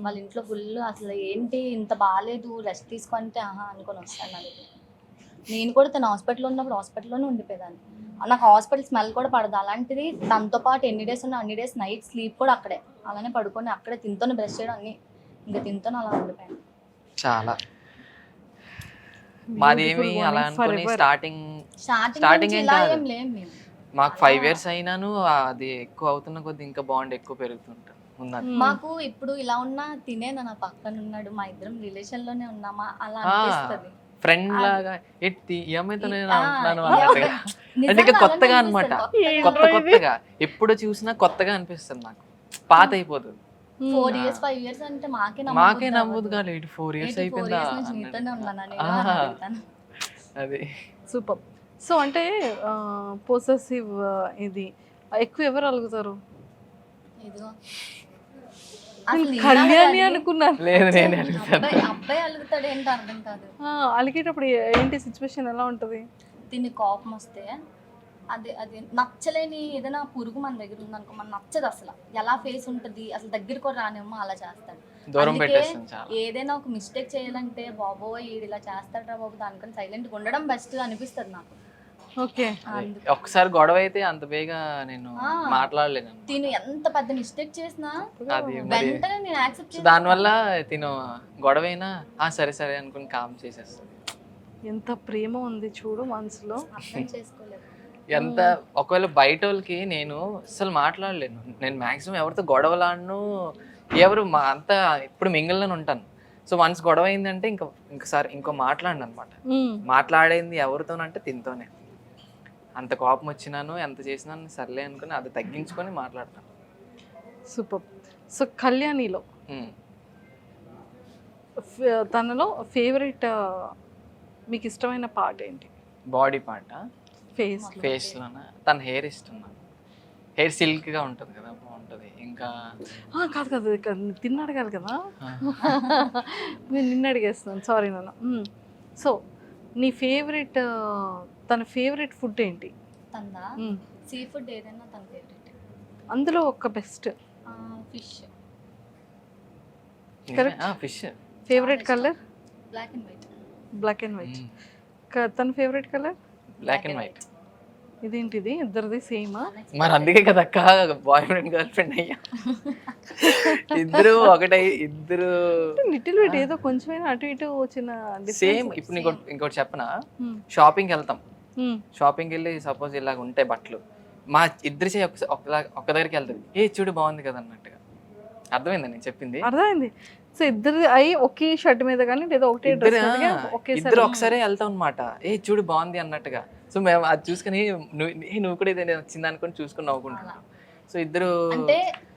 Speaker 1: వాళ్ళ ఇంట్లో ఫుల్ అసలు ఏంటి ఇంత బాగాలేదు రెస్ట్ తీసుకుంటే అనుకొని వస్తాడు నా దగ్గర. నేను కూడా తన హాస్పిటల్లో ఉన్నప్పుడు హాస్పిటల్లోనే ఉండిపోయేదాన్ని. నాకు హాస్పిటల్ స్మెల్ కూడా పడదు. అలాంటిది తనతో పాటు ఎన్ని డేస్ ఉన్నా అన్ని డేస్ నైట్ స్లీప్ కూడా అక్కడే, అలానే పడుకొని అక్కడే తింతోనే బ్రష్ చేయడం అన్ని ఇంకా తింతోనే అలా ఉండిపోయాను.
Speaker 4: చాలా మాది ఏమి అలా అనుకుని స్టార్టింగ్ ఏం
Speaker 1: ఇలా
Speaker 4: కాదు.
Speaker 1: ఏం లేం మేము.
Speaker 4: మాకు 5 years అయినాను అది ఎక్కువ అవుతున్న కొద్ది ఇంకా బాండ్ ఎక్కువ పెరుగుతుంటాం ఉందని.
Speaker 1: మాకు ఇప్పుడు ఇలా ఉన్నా తినేదా నా పక్కన ఉన్నాడు, మా ఇద్దరం రిలేషన్ లోనే ఉన్నామా అలా అనిపిస్తుంది.
Speaker 4: ఫ్రెండ్ లాగా ఎట్టి ఈ అమ్మాయితో నేను
Speaker 1: ఆ,
Speaker 4: ఉంటున్నాను
Speaker 1: ఈ
Speaker 4: అన్నట్టుగా.
Speaker 1: నిజంగా
Speaker 4: అంటే ఇంకా
Speaker 1: అలానే
Speaker 4: కొత్తగా అనమాట,
Speaker 1: అనిపిస్తుంది,
Speaker 4: కొత్తగా ఎప్పుడు చూసినా కొత్తగా అనిపిస్తుంది నాకు. పాత అయిపోతుంది.
Speaker 1: 4 years 5 years అంటే
Speaker 4: మాకే నమ్మదు కాదు. 4 years అయిపోయిందా
Speaker 1: నీతోనే ఉన్నాను
Speaker 4: అది.
Speaker 3: సూపర్. సో అంటే పొసెసివ్ ఇది ఎక్కువ ఎవరు అలుగుతారు? కళ్యాణి అనుకున్నాను.
Speaker 4: లేదు నేను అడుగుతాను.
Speaker 1: అబ్బాయి అలుగుతాడు ఏంటో అర్థం కాదు.
Speaker 3: అలిగేటప్పుడు ఏంటి సిచ్యువేషన్ ఎలా ఉంటది?
Speaker 1: దీన్ని కోపం వస్తే అది నచ్చలేని ఏదైనా పురుగు మన దగ్గర ఉందనుకో, మన నచ్చదు అసలు. ఎలా ఫేస్ ఉంటుంది అసలు, దగ్గర కూడా రానేమో అలా చేస్తాడు.
Speaker 4: దూరం
Speaker 1: అందుకే
Speaker 4: పెట్టేస్తాను చాలా.
Speaker 1: ఏదైనా ఒక మిస్టేక్ చేయాలంటే బాబోయ్ ఈడు ఇలా చేస్తాడ్రా బాబు దానికని సైలెంట్గా ఉండడం బెస్ట్ అనిపిస్తుంది నాకు.
Speaker 3: ఓకే.
Speaker 4: ఒక్కసారి గొడవ అయితే అంత బేగా నేను మాట్లాడలేను.
Speaker 1: తిను ఎంత పెద్ద మిస్టేక్ చేసినా
Speaker 4: అది
Speaker 1: వెంటనే నేను యాక్సెప్ట్ చేస్తాను.
Speaker 4: దానివల్ల తిను గొడవైనా సరే సరే అనుకుని కామ్ చేసేస్తాను.
Speaker 3: ఎంత ప్రేమ ఉంది చూడు మనసులో.
Speaker 1: అర్థం చేసుకోలేదు.
Speaker 4: ఎంత ఒకవేళ బయట వాళ్ళకి నేను అసలు మాట్లాడలేను. నేను మాక్సిమం ఎవరితో గొడవలాడను, ఎవరు మా అంతా ఇప్పుడు మింగిల్లోనే ఉంటాను. సో వన్స్ గొడవ అయిందంటే ఇంకోసారి ఇంకో మాట్లాడను అనమాట. మాట్లాడేది ఎవరితోనంటే తింతోనే. అంత కోపం వచ్చినాను ఎంత చేసినాను సర్లే అనుకుని అది తగ్గించుకొని మాట్లాడతాను.
Speaker 3: సూపర్. సో కళ్యాణిలో ఫేవరెట్ మీకు ఇష్టమైన పార్ట్ ఏంటి?
Speaker 4: బాడీ పార్ట్
Speaker 3: ఫేస్లోనా?
Speaker 4: తన హెయిర్ ఇష్టం నాకు. హెయిర్ సిల్క్గా ఉంటుంది కదా, బాగుంటుంది. ఇంకా
Speaker 3: కాదు తిన్న అడగాలి కదా. నేను నిన్న అడిగేస్తున్నాను, సారీ నాన్న. సో నీ ఫేవరెట్ తన ఫేవరెట్ ఫుడ్ ఏంటి?
Speaker 1: తనదా సీ ఫుడ్ ఏదైనా తన ఫేవరెట్.
Speaker 3: అందులో ఒక best
Speaker 1: fish.
Speaker 4: Fish.
Speaker 3: Favourite colour?
Speaker 1: Black and white.
Speaker 3: Black and white. తన favourite colour?
Speaker 4: Black and white.
Speaker 3: ఇదేంటిది ఇద్దరిది సేమా?
Speaker 4: మరి అందుకే కదా అక్క బాయ్ ఫ్రెండ్ గర్ల్ ఫ్రెండ్ అయ్యా. ఇద్దరు ఒకటై ఇద్దరు
Speaker 3: లిటిల్ బిట్ ఏదో కొంచెమైనా అటు ఇటు వచ్చిన
Speaker 4: సేమ్. ఇప్పుడు ఇంకోటి చెప్పనా, షాపింగ్కి వెళ్తాం. షాపింగ్కి వెళ్ళి సపోజ్ ఇలాగ ఉంటాయి బట్టలు, మా ఇద్దరి చేయి ఒక దగ్గరికి వెళ్తుంది, ఏ చూడు బాగుంది కదా అన్నట్టుగా. అర్థమైందా నేను చెప్పింది?
Speaker 3: అర్థమైంది. సో ఇద్దరు అయి ఒకే షర్ట్ మీద కానీ లేదా ఒకటే
Speaker 4: ఇద్దరు ఒకసారి వెళ్తాం అనమాట, ఏ చూడు బాగుంది అన్నట్టుగా. సో మేము అది చూసుకుని నువ్వు కూడా ఇదే వచ్చింది అనుకుని చూసుకుని నవ్వుకుంటున్నాం. సో ఇద్దరు
Speaker 1: అంటే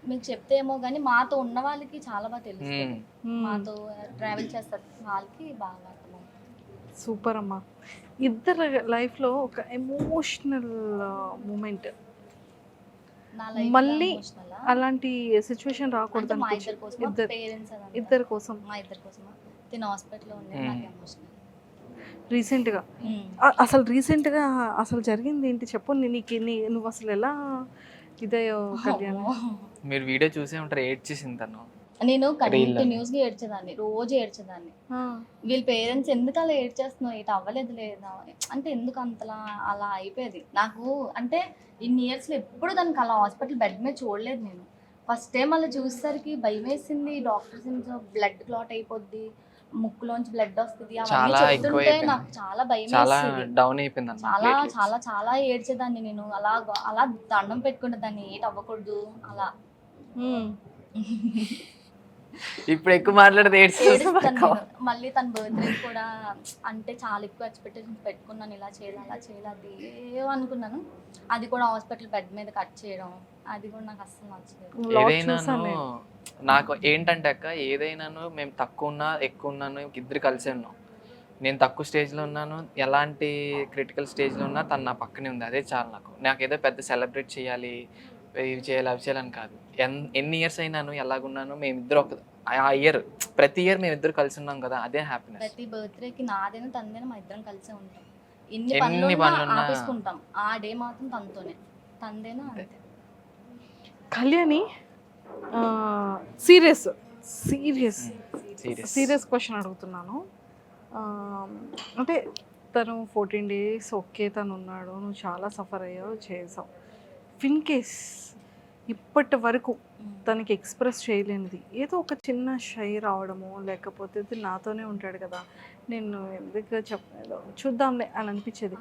Speaker 1: మీకు చెప్తే ఏమో కానీ మాతో ఉన్న వాళ్ళకి చాలా బాగా తెలుస్తుంది. మాతో ట్రావెల్ చేస్తారు వాళ్ళకి బాగా అర్థమవుతుంది.
Speaker 3: సూపర్ అమ్మా. ఇద్దరు లైఫ్లో ఒక ఎమోషనల్ మూమెంట్,
Speaker 1: నా లైఫ్
Speaker 3: మళ్ళీ అలాంటి సిచ్యువేషన్ రాకూడదు
Speaker 1: మా ఇద్దరి కోసం పేరెంట్స్
Speaker 3: ఇద్దరి కోసం
Speaker 1: మా ఇద్దరి కోసం తిన హాస్పిటల్లో ఉండే నాకు ఎమోషనల్.
Speaker 3: రీసెంట్గా అసలు జరిగింది ఏంటి చెప్పు. నువ్వు అసలు ఎలా ఇదయ్యో కళ్యాణ్?
Speaker 4: మీరు వీడియో చూసే ఉంటారు, ఏడ్చేసింది తను.
Speaker 1: నేను కంటిన్యూస్ గా ఏడ్చేదాన్ని, రోజు ఏడ్చేదాన్ని. వీళ్ళ పేరెంట్స్ ఎందుకు అలా ఏడ్చేస్తున్నావు, ఇటు అవ్వలేదు లేదా అంటే ఎందుకు అంతలా అలా అయిపోయేది నాకు. అంటే ఇన్ని ఇయర్స్ లో ఎప్పుడు దానికి అలా హాస్పిటల్ బెడ్ మీద చూడలేదు నేను. ఫస్ట్ టైం అలా చూసేసరికి భయం వేసింది. డాక్టర్స్ బ్లడ్ క్లాట్ అయిపోద్ది, ముక్కులోంచి బ్లడ్ వస్తుంది, అవన్నీ చెప్తుంటే నాకు చాలా భయం వేసింది.
Speaker 4: డౌన్ అయిపోయింది,
Speaker 1: చాలా చాలా చాలా ఏడ్చేదాన్ని నేను. అలా దండం పెట్టుకునే దాన్ని, ఏటి అవ్వకూడదు అలా.
Speaker 4: ఇప్పుడు ఎక్కువ మాట్లాడితే
Speaker 1: ఏడుస్తాను. మళ్ళీ తన బర్త్డే కూడా అంటే చాలా ఎక్కువ ఎక్స్పెక్టేషన్స్ పెట్టుకున్నాను, ఇలా చేయాలి అలా చేయాలి అది ఏమనుకున్నాను. అది కూడా హాస్పిటల్ బెడ్ మీద కట్ చేయడం, అది కూడా నాకు అస్సలు నచ్చలేదు.
Speaker 4: ఏదైనాను నాకు ఏంటంటే అక్క, ఏదైనాను మేము తక్కువ ఉన్నా ఎక్కువ ఉన్నాను ఇద్దరు కలిసే ఉన్నాం. నేను తక్కువ స్టేజ్లో ఉన్నాను, ఎలాంటి క్రిటికల్ స్టేజ్లో ఉన్నా తను నా పక్కనే ఉంది, అదే చాలు నాకు. నాకేదో పెద్ద సెలబ్రేట్ చేయాలి, ఇవి చేయాలి అవి చేయాలని కాదు. ఎన్ని ఇయర్స్ అయినాను ఎలాగున్నాను, మేమిద్దరు ఆ ఇయర్ ప్రతి ఇయర్ మేమిద్దరు కలిసి ఉన్నాం కదా, అదే హ్యాపీనెస్.
Speaker 1: ప్రతి బర్త్డేకి నాదేనా తనదేనా మా ఇద్దరం కలిసే ఉంటాం. ఎన్ని పనులు ఆపేసుకుంటాం, ఆ డే మాత్రం తనతోనే, తనదేనా అంతే.
Speaker 3: కళ్యాణి సీరియస్ క్వశ్చన్ అడుగుతున్నాను. అంటే తను 14 days ఓకే తను ఉన్నాడు, నువ్వు చాలా సఫర్ అయ్యావు, చేసావు. ఇన్ కేస్ ఇప్పటి వరకు తనకి ఎక్స్ప్రెస్ చేయలేనిది ఏదో ఒక చిన్న షై రావడము, లేకపోతే నాతోనే ఉంటాడు కదా నేను ఎందుకు చెప్పలేదు చూద్దాంలే అని అనిపించేది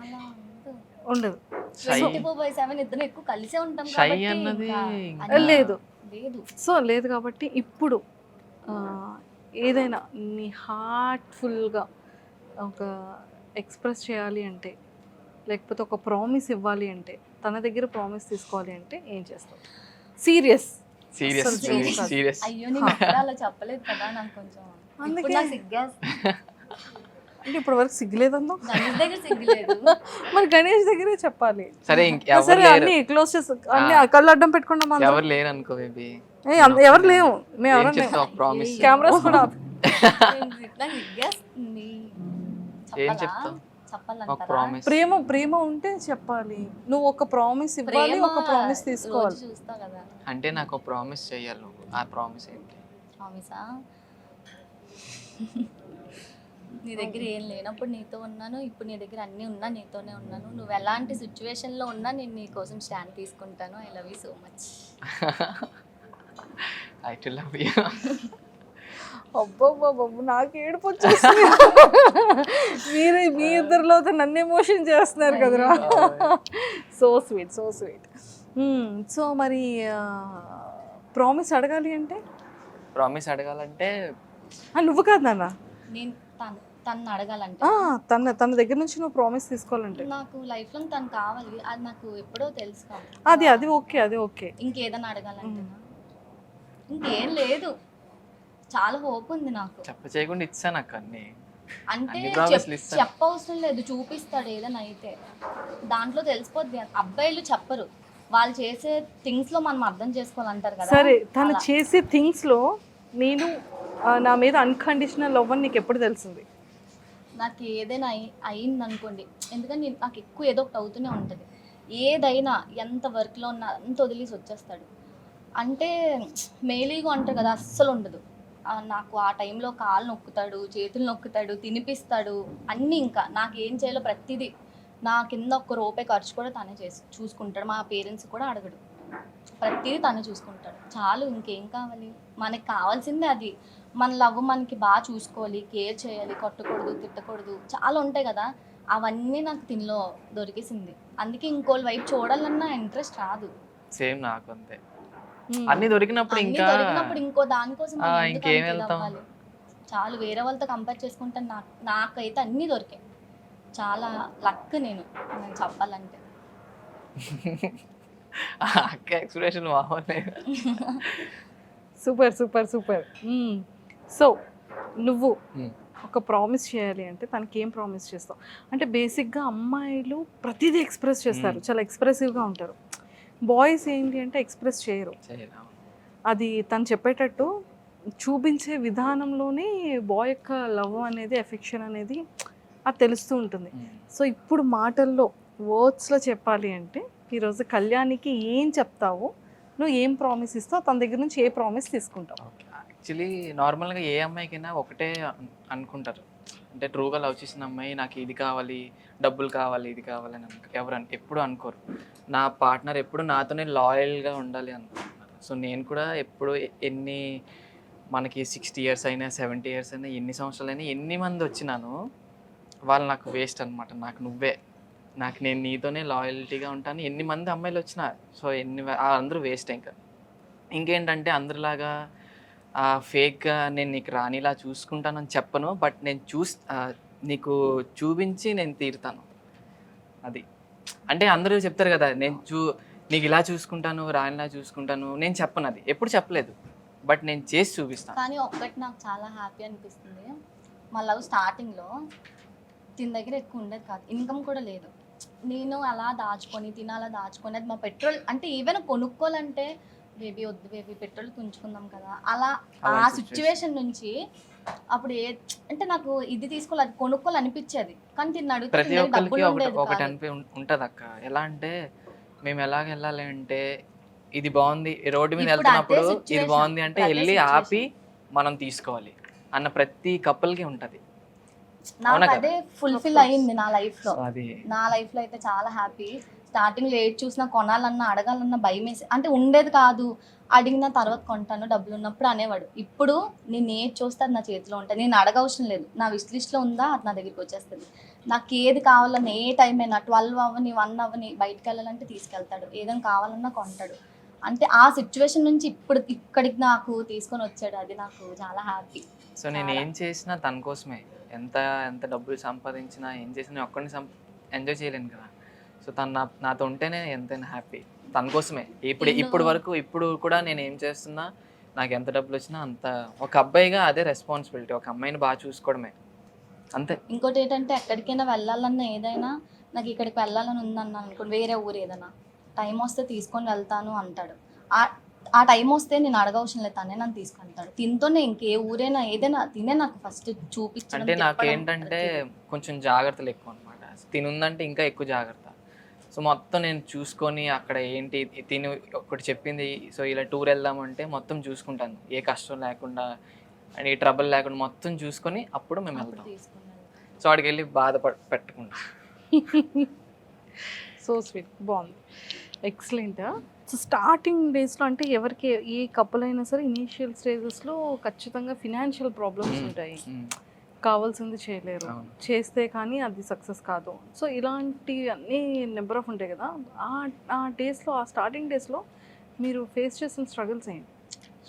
Speaker 3: ఉండదు.
Speaker 1: 24/7 ఇద్దరు ఎక్కువ కలిసే ఉంటాం
Speaker 3: లేదు. సో లేదు కాబట్టి ఇప్పుడు ఏదైనా నీ హార్ట్ఫుల్గా ఒక ఎక్స్ప్రెస్ చేయాలి అంటే, లేకపోతే ఒక ప్రామిస్ ఇవ్వాలి అంటే, తన దగ్గర ప్రామిస్ తీసుకోవాలి అంటే ఏం చేస్తావు? సీరియస్.
Speaker 1: అయ్యో నేను ఎప్పుడు అలా చెప్పలేదు కదా, నాకు కొంచెం ఇప్పుడు నాకు సిగ్గేస్తుంది.
Speaker 3: అంటే ఇప్పుడు వరకు సిగ్గులేదన్నా?
Speaker 1: గణేష్ దగ్గర సిగ్గులేదు,
Speaker 3: మరి గణేష్ దగ్గరే చెప్పాలి.
Speaker 4: సరే
Speaker 3: అన్ని క్లోజ్ చేసి అన్ని కళ్ళు అడ్డం పెట్టుకున్నాం.
Speaker 4: ఎవరు లేరు అనుకో, బేబీ
Speaker 3: ఎవరు లేవు, మేము ఎవరు కెమెరాస్ కూడా
Speaker 1: నాకు సిగ్గేస్తుంది.
Speaker 3: ప్రేమ ప్రేమ ఉంటే చెప్పాలి. నువ్వు ఒక ప్రామిస్ ఇవ్వాలి, ఒక ప్రామిస్ తీసుకోవాలి.
Speaker 1: చూస్తా కదా
Speaker 4: అంటే నాకు ప్రామిస్ చెయ్యాలి. ఆ ప్రామిస్ ఏంటి?
Speaker 1: ప్రామిసా, నీ దగ్గర ఏం లేనప్పుడు నీతో ఉన్నాను, ఇప్పుడు నీ దగ్గర అన్నీ ఉన్నా నీతోనే ఉన్నాను. నువ్వు ఎలాంటి సిచ్యువేషన్లో ఉన్నా నేను నీ కోసం స్టాండ్ తీసుకుంటాను. I love you so much.
Speaker 4: I to love you.
Speaker 3: అబ్బో నాకు ఏడుపు వచ్చేస్తుంది. మీ ఇద్దరిలో నన్ను ఎమోషన్ చేస్తున్నారు కదరా. So sweet. సో మరి ప్రామిస్ అడగాలంటే నువ్వు కాదు నాన్న,
Speaker 1: నేను తను అడగాలంటే
Speaker 3: తన దగ్గర నుంచి నువ్వు ప్రామిస్ తీసుకోవాలంటే
Speaker 1: నాకు లైఫ్ లో తను కావాలి, అది నాకు ఎప్పుడో తెలుసు.
Speaker 3: అది ఓకే.
Speaker 1: ఇంకేదైనా అడగాలంటే ఇంకేం లేదు, చాలా హోప్ ఉంది నాకు.
Speaker 4: చేయకుండా ఇచ్చాను అక్క అన్ని.
Speaker 1: అంటే చెప్పవసరం లేదు, చూపిస్తాడు ఏదైనా అయితే. దాంట్లో తెలిసిపోద్ది. అబ్బాయిలు చెప్పరు, వాళ్ళు చేసే థింగ్స్ లో మనం అర్థం చేసుకోవాలంటారు కదా.
Speaker 3: సరే, తను చేసే థింగ్స్ లో నేను నా మీద అన్కండిషనల్ లవ్ అని నీకు ఎప్పుడు తెలిసింది?
Speaker 1: నాకు ఏదైనా అయింది అనుకోండి, ఎందుకంటే నాకు ఎక్కువ ఏదో ఒకటి అవుతూనే ఉంటుంది. ఏదైనా ఎంత వర్క్లో ఉన్నా అంత వదిలేసి వచ్చేస్తాడు. అంటే మేలీగా అంటారు కదా, అస్సలు ఉండదు. నాకు ఆ టైంలో కాళ్ళు నొక్కుతాడు, చేతులు నొక్కుతాడు, తినిపిస్తాడు, అన్నీ. ఇంకా నాకు ఏం చేయాలో ప్రతిదీ, నా కింద ఒక్క రూపాయి ఖర్చు కూడా తనే చూసుకుంటాడు. మా పేరెంట్స్ కూడా అడగడు, ప్రతిదీ తనే చూసుకుంటాడు. చాలు, ఇంకేం కావాలి? మనకి కావాల్సిందే అది. మన లవ్ మనకి బాగా చూసుకోవాలి, కేర్ చేయాలి, కొట్టకూడదు, తిట్టకూడదు, చాలా ఉంటాయి కదా. అవన్నీ నాకు తినలో దొరికేసింది. అందుకే ఇంకోళ్ళ వైపు చూడాలన్నా ఇంట్రెస్ట్ రాదు.
Speaker 4: సేమ్ నాకు అంతే. అన్ని దొరికినప్పుడు
Speaker 1: ఇంకో దానికోసం
Speaker 4: ఇంకేం వెళ్తాం?
Speaker 1: చాలు, వేరే వాళ్ళతో కంపేర్ చేసుకుంటే నాకైతే అన్నీ దొరికాయి. చాలా లక్ నేను చెప్పాలంటే.
Speaker 4: అక్క ఎక్స్ప్రెషన్ మామూలే.
Speaker 3: Super super super. సో నువ్వు
Speaker 4: Hmm.
Speaker 3: ఒక ప్రామిస్ చేయాలి అంటే తనకి ఏం ప్రామిస్ చేస్తావు? అంటే బేసిక్గా అమ్మాయిలు ప్రతిదీ ఎక్స్ప్రెస్ చేస్తారు, చాలా ఎక్స్ప్రెసివ్గా ఉంటారు. బాయ్స్ ఏంటి అంటే ఎక్స్ప్రెస్ చేయరు.
Speaker 4: చేయలేం.
Speaker 3: అది తను చెప్పేటట్టు చూపించే విధానంలోనే బాయ్ యొక్క లవ్ అనేది, ఎఫెక్షన్ అనేది అది తెలుస్తూ ఉంటుంది. సో ఇప్పుడు మాటల్లో, వర్డ్స్లో చెప్పాలి అంటే ఈరోజు కళ్యాణికి ఏం చెప్తావు, నువ్వు ఏం ప్రామిస్ ఇస్తావు, తన దగ్గర నుంచి ఏ ప్రామిస్ తీసుకుంటావు?
Speaker 4: యాక్చువల్లీ నార్మల్గా ఏ అమ్మాయికైనా ఒకటే అనుకుంటారు, అంటే ట్రూగా లవ్ చేసిన అమ్మాయి నాకు ఇది కావాలి, డబ్బులు కావాలి, ఇది కావాలి అని ఎవరు ఎప్పుడు అనుకోరు. నా పార్ట్నర్ ఎప్పుడు నాతోనే లాయల్గా ఉండాలి అనుకుంటున్నారు. సో నేను కూడా ఎప్పుడు ఎన్ని మనకి 60 years అయినా 70 years అయినా ఎన్ని సంవత్సరాలైనా ఎన్ని మంది వచ్చినాను వాళ్ళు నాకు వేస్ట్ అనమాట. నాకు నువ్వే, నాకు నేను నీతోనే లాయల్టీగా ఉంటాను. ఎన్ని మంది అమ్మాయిలు వచ్చినా సో అందరూ వేస్ట్. ఇంకేంటంటే అందరిలాగా ఫేక్గా నేను నీకు రానిలా చూసుకుంటానని చెప్పను, బట్ నేను నీకు చూపించి నేను తీరుతాను. అది అంటే అందరూ చెప్తారు కదా నీకు ఇలా చూసుకుంటాను, రానిలా చూసుకుంటాను, నేను చెప్పను. అది ఎప్పుడు చెప్పలేదు, బట్ నేను చేసి చూపిస్తాను.
Speaker 1: కానీ ఒక్కటి నాకు చాలా హ్యాపీ అనిపిస్తుంది, మా లవ్ స్టార్టింగ్లో తిన దగ్గర ఎక్కువ ఉండేది కాదు, ఇన్కమ్ కూడా లేదు. నేను అలా దాచుకొని అలా దాచుకొని అది మా పెట్రోల్ అంటే ఈవెన్ కొనుక్కోవాలంటే బేబీ వద్దు బేబీ పెట్రోల్ తుంచుకుందాం కదా, అలా ఆ సిచ్యువేషన్ నుంచి అప్పుడు అంటే నాకు ఇది తీసుకోవాలి అది కొనుక్కోవాలి అనిపించేది. కానీ తిన్న అడిగితే
Speaker 4: ప్రతి ఒక్కరికి
Speaker 1: డబ్బులు ఉండేది
Speaker 4: ఒకటి
Speaker 1: కాదు.
Speaker 4: ఉంటుంది అక్క. ఎలా అంటే మేము ఎలాగ వెళ్ళాలి అంటే ఇది బాగుంది, రోడ్డు మీద
Speaker 1: ఇప్పుడు అదే
Speaker 4: వెళ్తున్నప్పుడు ఇది
Speaker 1: situation,
Speaker 4: బాగుంది అంటే
Speaker 1: ఇప్పుడు అదే
Speaker 4: వెళ్ళి
Speaker 1: situation.
Speaker 4: ఆపి మనం తీసుకోవాలి అన్న ప్రతి కపుల్కి ఉంటుంది.
Speaker 1: నాకు
Speaker 4: అవునా కదా?
Speaker 1: అదే ఫుల్ఫిల్ అయ్యింది నా లైఫ్ లో.
Speaker 4: అది
Speaker 1: నా లైఫ్ లో అయితే చాలా హ్యాపీ. స్టార్టింగ్ లో ఏది చూసినా కొనాలన్నా అడగాలన్నా భయం వేసి అంటే ఉండేది కాదు. అడిగిన తర్వాత కొంటాను డబ్బులు ఉన్నప్పుడు అనేవాడు. ఇప్పుడు నేను ఏది చూస్తే అది నా చేతిలో ఉంటుంది, నేను అడగవసరం లేదు. నా విష్ లిస్ట్లో ఉందా అది నా దగ్గరికి వచ్చేస్తుంది. నాకు ఏది కావాలన్నా ఏ టైం అయినా 12 అవ్వని 1 అవ్వని బయటకు వెళ్ళాలంటే తీసుకెళ్తాడు, ఏదైనా కావాలన్నా కొంటాడు. అంటే ఆ సిచ్యువేషన్ నుంచి ఇక్కడికి నాకు తీసుకొని వచ్చాడు, అది నాకు చాలా హ్యాపీ.
Speaker 4: సో నేను ఏం చేసినా తన కోసమే. ఎంత ఎంత డబ్బులు సంపాదించినా ఏం చేసినా ఒక్కడిని ఎంజాయ్ చేయలేను కదా. సో తను నాతో ఉంటేనే ఎంతైనా హ్యాపీ. తన కోసమే ఇప్పుడు వరకు ఇప్పుడు కూడా నేను ఏం చేస్తున్నా, నాకు ఎంత డబ్బులు వచ్చినా అంత ఒక అబ్బాయిగా అదే రెస్పాన్సిబిలిటీ, ఒక అమ్మాయిని బాగా చూసుకోవడమే అంతే.
Speaker 1: ఇంకోటి ఏంటంటే ఎక్కడికైనా వెళ్ళాలన్నా ఏదైనా నాకు ఇక్కడికి వెళ్ళాలని ఉందన్నాను అనుకోండి, వేరే ఊరు ఏదైనా టైం వస్తే తీసుకొని వెళ్తాను అంటాడు. ఆ టైం వస్తే నేను అడగవసరం లేదు, తనే నన్ను తీసుకెళ్తాడు. తినతోనే ఇంకే ఊరైనా ఏదైనా తినే నాకు ఫస్ట్ చూపించడం.
Speaker 4: అంటే నాకేంటంటే కొంచెం జాగ్రత్తలు ఎక్కువ అనమాట. తినుందంటే ఇంకా ఎక్కువ జాగ్రత్త. సో మొత్తం నేను చూసుకొని అక్కడ ఏంటి తిని ఒకటి చెప్పింది, సో ఇలా టూర్ వెళ్దామంటే మొత్తం చూసుకుంటాను, ఏ కష్టం లేకుండా అండ్ ఏ ట్రబుల్ లేకుండా మొత్తం చూసుకొని అప్పుడు మేము వెళ్తాం. సో అక్కడికి వెళ్ళి పెట్టకుండా.
Speaker 3: సో స్వీట్, బాగుంది, ఎక్సలెంట్. సో స్టార్టింగ్ డేస్లో అంటే ఎవరికి ఏ కపుల్ అయినా సరే ఇనీషియల్ స్టేజెస్లో ఖచ్చితంగా ఫినాన్షియల్ ప్రాబ్లమ్స్ ఉంటాయి, కావాల్సింది చేయలేరు, చేస్తే కానీ అది సక్సెస్ కాదు. సో ఇలాంటి అన్ని నెంబర్ ఆఫ్ ఉంటాయి కదా. ఆ డేస్లో, ఆ స్టార్టింగ్ డేస్లో మీరు ఫేస్ చేసిన స్ట్రగుల్స్ ఏంటి?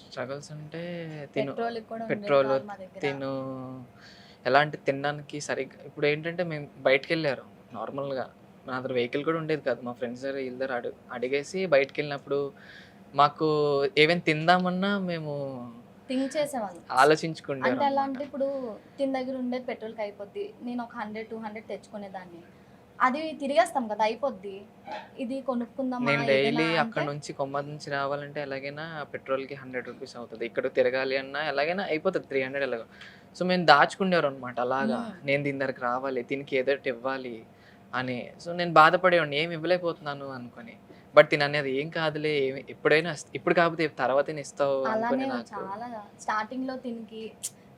Speaker 4: స్ట్రగుల్స్ అంటే
Speaker 1: పెట్రోల్
Speaker 4: తిను ఎలా అంటే తినడానికి సరిగ్గా ఇప్పుడు ఏంటంటే మేము బయటకు వెళ్ళారు నార్మల్గా, నా దగ్గర వెహికల్ కూడా ఉండేది కాదు. మా ఫ్రెండ్స్ దగ్గర వీళ్ళ దగ్గర అడిగేసి బయటకు వెళ్ళినప్పుడు మాకు ఏమైనా తిందామన్నా మేము
Speaker 1: థింక్ చేసేవాళ్ళు,
Speaker 4: ఆలోచించుకుంటే.
Speaker 1: అంటే ఎలా అంటే ఇప్పుడు తిన దగ్గర ఉండేది పెట్రోల్కి అయిపోద్ది, నేను ఒక 100-200 తెచ్చుకునేదాన్ని, అది తిరిగేస్తాం కదా అయిపోద్ది, ఇది కొనుక్కుందాం.
Speaker 4: నేను డైలీ అక్కడ నుంచి కొమ్మది నుంచి రావాలంటే ఎలాగైనా పెట్రోల్కి 100 రూపీస్ అవుతుంది, ఇక్కడ తిరగాలి అన్నా ఎలాగైనా అయిపోతుంది 300 ఎలాగో. సో మేము దాచుకునేవారు అనమాట అలాగా, నేను దీని దగ్గరకు రావాలి, దీనికి ఏదో ఇవ్వాలి అని. సో నేను బాధపడేవాడిని ఏమి ఇవ్వలేకపోతున్నాను అనుకొని. బట్ తిని అనేది ఏం కాదులే, ఎప్పుడైనా ఇప్పుడు కాకపోతే తర్వాత ఇస్తావు అనుకుని. నాకు
Speaker 1: చాలా స్టార్టింగ్ లో తినికి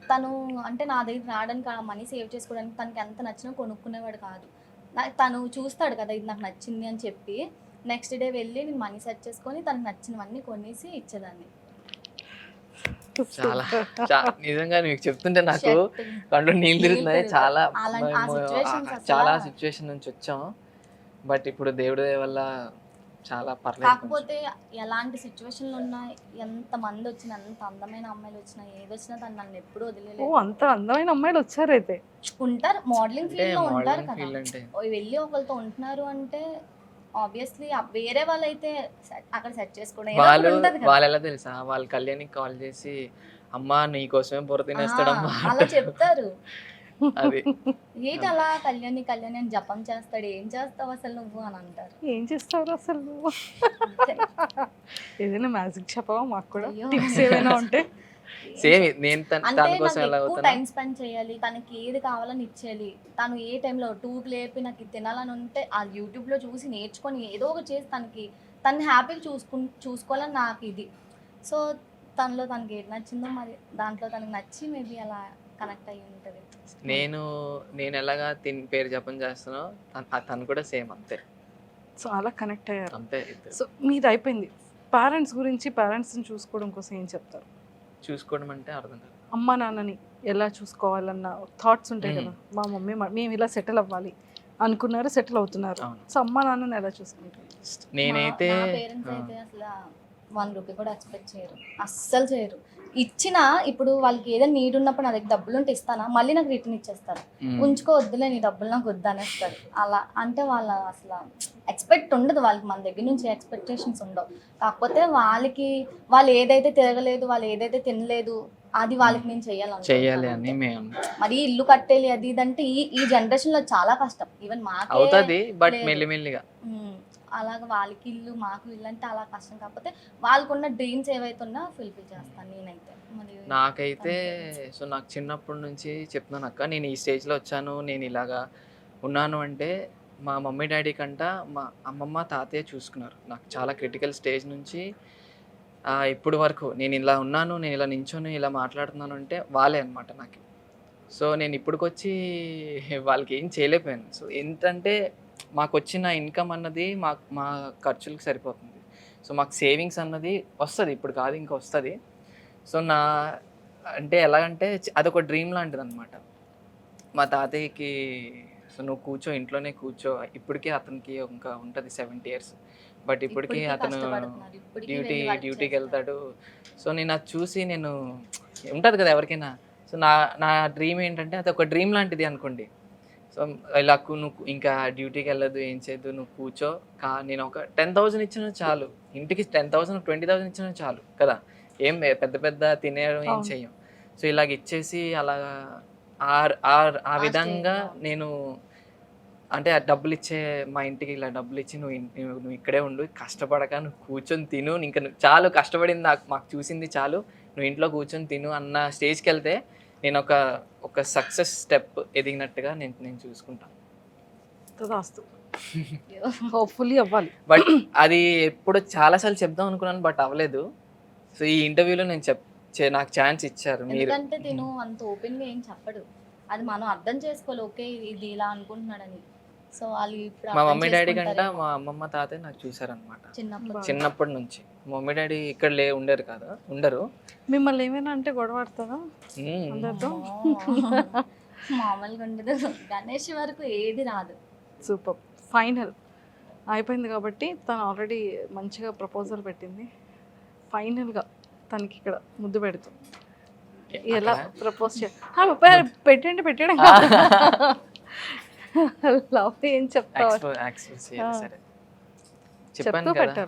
Speaker 1: తను అంటే నా దగ్గర రావడానికి మనీ సేవ్ చేసుకోవడానికి తనకి ఎంత నచ్చినా కొనుక్కునేవాడు కాదు. తను చూస్తాడు కదా ఇది నాకు నచ్చింది అని చెప్పి, నెక్స్ట్ డే వెళ్ళి నేను మనీ సెట్ చేసుకొని తనకు నచ్చినవన్నీ కొనేసి ఇచ్చేదాన్ని.
Speaker 4: చాలా నిజంగా మీకు చెప్తుంటే నాకు కంట్లో నీళ్ళు తిరుగుతున్నాయి. చాలా సిచ్యువేషన్ నుంచి వచ్చాం, బట్ ఇప్పుడు దేవుడి వల్ల చాలా పర్లేదు.
Speaker 1: కాకపోతే ఎలాంటి సిచ్యువేషన్లు ఉన్నా, ఎంత మంది వచ్చినా, ఎంత అందమైన అమ్మాయిలు వచ్చినా, ఏది వచ్చినా తను నన్ను ఎప్పుడు వదిలేదు.
Speaker 3: అంత అందమైన అమ్మాయిలు వచ్చారు అయితే
Speaker 1: ఉంటారు, మోడలింగ్ ఫీల్డ్ లో ఉంటారు కదా,
Speaker 4: అంటే
Speaker 1: వెళ్ళి ఒకరితో ఉంటున్నారు అంటే ఆబ్వియస్లీ వేరే వాళ్ళైతే అక్కడ సెట్ చేసుకోవడం ఏదో ఒకటి
Speaker 4: వాళ్ళు
Speaker 1: ఉంటది కదా.
Speaker 4: వాళ్ళు ఎలా తెలుసా, వాళ్ళు కళ్యాణ్కి కాల్ చేసి అమ్మా నీకోసమే బుర్ర తినేస్తాడమ్మా
Speaker 1: అలా చెప్తారు.
Speaker 4: అది
Speaker 1: ఏంటి అలా కళ్యాణి కళ్యాణి అని జపం చేస్తాడు, ఏం చేస్తావు అసలు నువ్వు అని అంటారు.
Speaker 3: ఏం చేస్తావు అసలు నువ్వు? ఏదైనా మ్యాజిక్ చెప్పవా మాకు కూడా,
Speaker 1: అయ్యో.
Speaker 3: టిప్స్ ఏదైనా ఉంటే?
Speaker 4: సేమ్ నేను
Speaker 1: అంటే
Speaker 4: తన కోసం
Speaker 1: నాకు
Speaker 4: ఎలా
Speaker 1: ఎక్కువ
Speaker 4: అవుతాను.
Speaker 1: టైం స్పెండ్ చేయాలి, తనకి ఏది కావాలని ఇచ్చేయాలి. తను ఏ టైంలో 2కి లేపి నాకు ఇది తినాలని ఉంటే ఆ యూట్యూబ్లో చూసి నేర్చుకొని ఏదో ఒకటి చేసి తను హ్యాపీగా చూసుకోవాలని నాకు ఇది. సో తనకి ఏది నచ్చిందో మరి దాంట్లో తనకి నచ్చి మేబీ అలా కనెక్ట్ అయ్యి ఉంటుంది.
Speaker 4: నేను ఎలాగా పేరు జపం చేస్తానో తను కూడా సేమ్ అంతే
Speaker 3: చాలా కనెక్ట్ అయ్యారు.
Speaker 4: అంతే ఇద్దరు.
Speaker 3: సో మీది అయిపోయింది. పేరెంట్స్ గురించి, పేరెంట్స్ని చూసుకోవడం కోసం ఏం చెప్తారు?
Speaker 4: చూసుకోవడం అంటే అర్థం కాదు.
Speaker 3: అమ్మ నాన్నని ఎలా చూసుకోవాలన్న థాట్స్ ఉంటాయి కదా, మా మమ్మీ మేము ఇలా సెటిల్ అవ్వాలి అనుకున్నారు, సెటిల్ అవుతున్నారు.
Speaker 4: అవును.
Speaker 3: సో అమ్మ నాన్నని ఎలా చూసుకుంటారు?
Speaker 4: నేనైతే
Speaker 1: మా పేరెంట్స్ అయితే అసలు 1 రూపీ కూడా ఎక్స్పెక్ట్ చేయరు, అస్సలు చేయరు. ఇచ్చినా ఇప్పుడు వాళ్ళకి ఏదైనా నీడ్ ఉన్నప్పుడు నా దగ్గర డబ్బులు ఉంటే ఇస్తానా, మళ్ళీ నాకు రిటర్న్ ఇచ్చేస్తారు. ఉంచుకో వద్దులే నీ డబ్బులు నాకు వద్దు అనేస్తారు. అలా అంటే వాళ్ళ అసలు ఎక్స్పెక్ట్ ఉండదు వాళ్ళకి, మన దగ్గర నుంచి ఎక్స్పెక్టేషన్స్ ఉండవు. కాకపోతే వాళ్ళు ఏదైతే తిరగలేదు, వాళ్ళు ఏదైతే తినలేదు అది వాళ్ళకి నేను
Speaker 4: చెయ్యాలి అని మేము
Speaker 1: మరి ఇల్లు కట్టేయాలి అది ఇదంటే ఈ జనరేషన్ లో చాలా కష్టం. ఈవెన్ మాకే
Speaker 4: అవుతుంది, బట్
Speaker 1: లేదు.
Speaker 4: మెల్లిమెల్లిగా
Speaker 1: అలాగ వాళ్ళకి ఇల్లు మాకు ఇల్లు అంటే అలా కష్టం. కాకపోతే వాళ్ళకున్న డ్రీమ్స్ ఏవైతే ఉన్నా ఫుల్ఫిల్ చేస్తాను నేనైతే. మరి
Speaker 4: నాకైతే సో నాకు చిన్నప్పటి నుంచి చెప్తున్నాను అక్క, నేను ఈ స్టేజ్లో వచ్చాను, నేను ఇలాగా ఉన్నాను అంటే మా మమ్మీ డాడీ కంట మా అమ్మమ్మ తాతయ్య చూసుకున్నారు. నాకు చాలా క్రిటికల్ స్టేజ్ నుంచి ఇప్పుడు వరకు నేను ఇలా ఉన్నాను, నేను ఇలా నించొని ఇలా మాట్లాడుతున్నాను అంటే వాళ్ళే అనమాట నాకు. సో నేను ఇప్పటికొచ్చి వాళ్ళకి ఏం చేయలేకపోయాను. సో ఏంటంటే మాకు వచ్చిన ఇన్కమ్ అన్నది మా ఖర్చులకు సరిపోతుంది. సో మాకు సేవింగ్స్ అన్నది వస్తుంది, ఇప్పుడు కాదు ఇంకా వస్తుంది. సో అంటే ఎలాగంటే అదొక డ్రీమ్ లాంటిది అనమాట. మా తాతయ్యకి సో నువ్వు కూర్చో, ఇంట్లోనే కూర్చో, ఇప్పటికే అతనికి ఇంకా ఉంటుంది 70 years, బట్ ఇప్పటికీ అతను డ్యూటీకి వెళ్తాడు. సో నేను అది చూసి నేను ఉంటుంది కదా ఎవరికైనా. సో నా డ్రీమ్ ఏంటంటే అది ఒక డ్రీమ్ లాంటిది అనుకోండి. సో ఇలా నువ్వు ఇంకా డ్యూటీకి వెళ్ళదు, ఏం చేయదు, నువ్వు కూర్చో. నేను ఒక 10,000 ఇచ్చినా చాలు, ఇంటికి 10,000 20,000 ఇచ్చినా చాలు కదా, ఏం పెద్ద తినేయడం ఏం చెయ్యం. సో ఇలాగ ఇచ్చేసి అలాగా ఆ విధంగా నేను అంటే ఆ డబ్బులు ఇచ్చే మా ఇంటికి ఇలా డబ్బులు ఇచ్చి నువ్వు ఇక్కడే ఉండు, కష్టపడక నువ్వు కూర్చొని తిను, ఇంకా చాలు కష్టపడింది మాకు చూసింది చాలు, నువ్వు ఇంట్లో కూర్చొని తిను అన్న స్టేజ్కి వెళ్తే నేను ఒక సక్సెస్ స్టెప్ ఎదిగినట్టుగా నేను చూసుకుంటాను.
Speaker 3: హోప్ఫుల్లీ అవ్వాలి.
Speaker 4: బట్ అది ఎప్పుడు చాలాసార్లు చెప్దాం అనుకున్నాను, బట్ అవ్వలేదు. సో ఈ ఇంటర్వ్యూలో నాకు ఛాన్స్ ఇచ్చారు మీరు.
Speaker 1: ఎందుకంటే తిను అంత ఓపెన్ గా ఏం చెప్పడు, అది మనం అర్థం చేసుకోవాలి. ఓకే ఇది ఇలా అనుకుంటున్నాడని. సో వాళ్ళు ఇప్పుడు
Speaker 4: మా మమ్మీ డాడీ కంటే మా అమ్మమ్మ తాతయ్య నాకు చూసారనమాట చిన్నప్పటి నుంచి. మా మమ్మీ డాడీ ఇక్కడ ఉండరు.
Speaker 3: మిమ్మల్ని ఏమైనా అంటే గొడవ ఆడతారా అందరితో?
Speaker 1: మామూలుగా ఉండదు, గణేష్ వరకు ఏది రాదు.
Speaker 3: సూపర్. ఫైనల్ అయిపోయింది కాబట్టి తను ఆల్రెడీ మంచిగా ప్రపోజల్ పెట్టింది. ఫైనల్గా తనకి ఇక్కడ ముద్దు పెడుతూ ఎలా ప్రపోజ్ పెట్టండి లవ్ ఏం చెప్తావు?
Speaker 4: చెప్పాను కదా,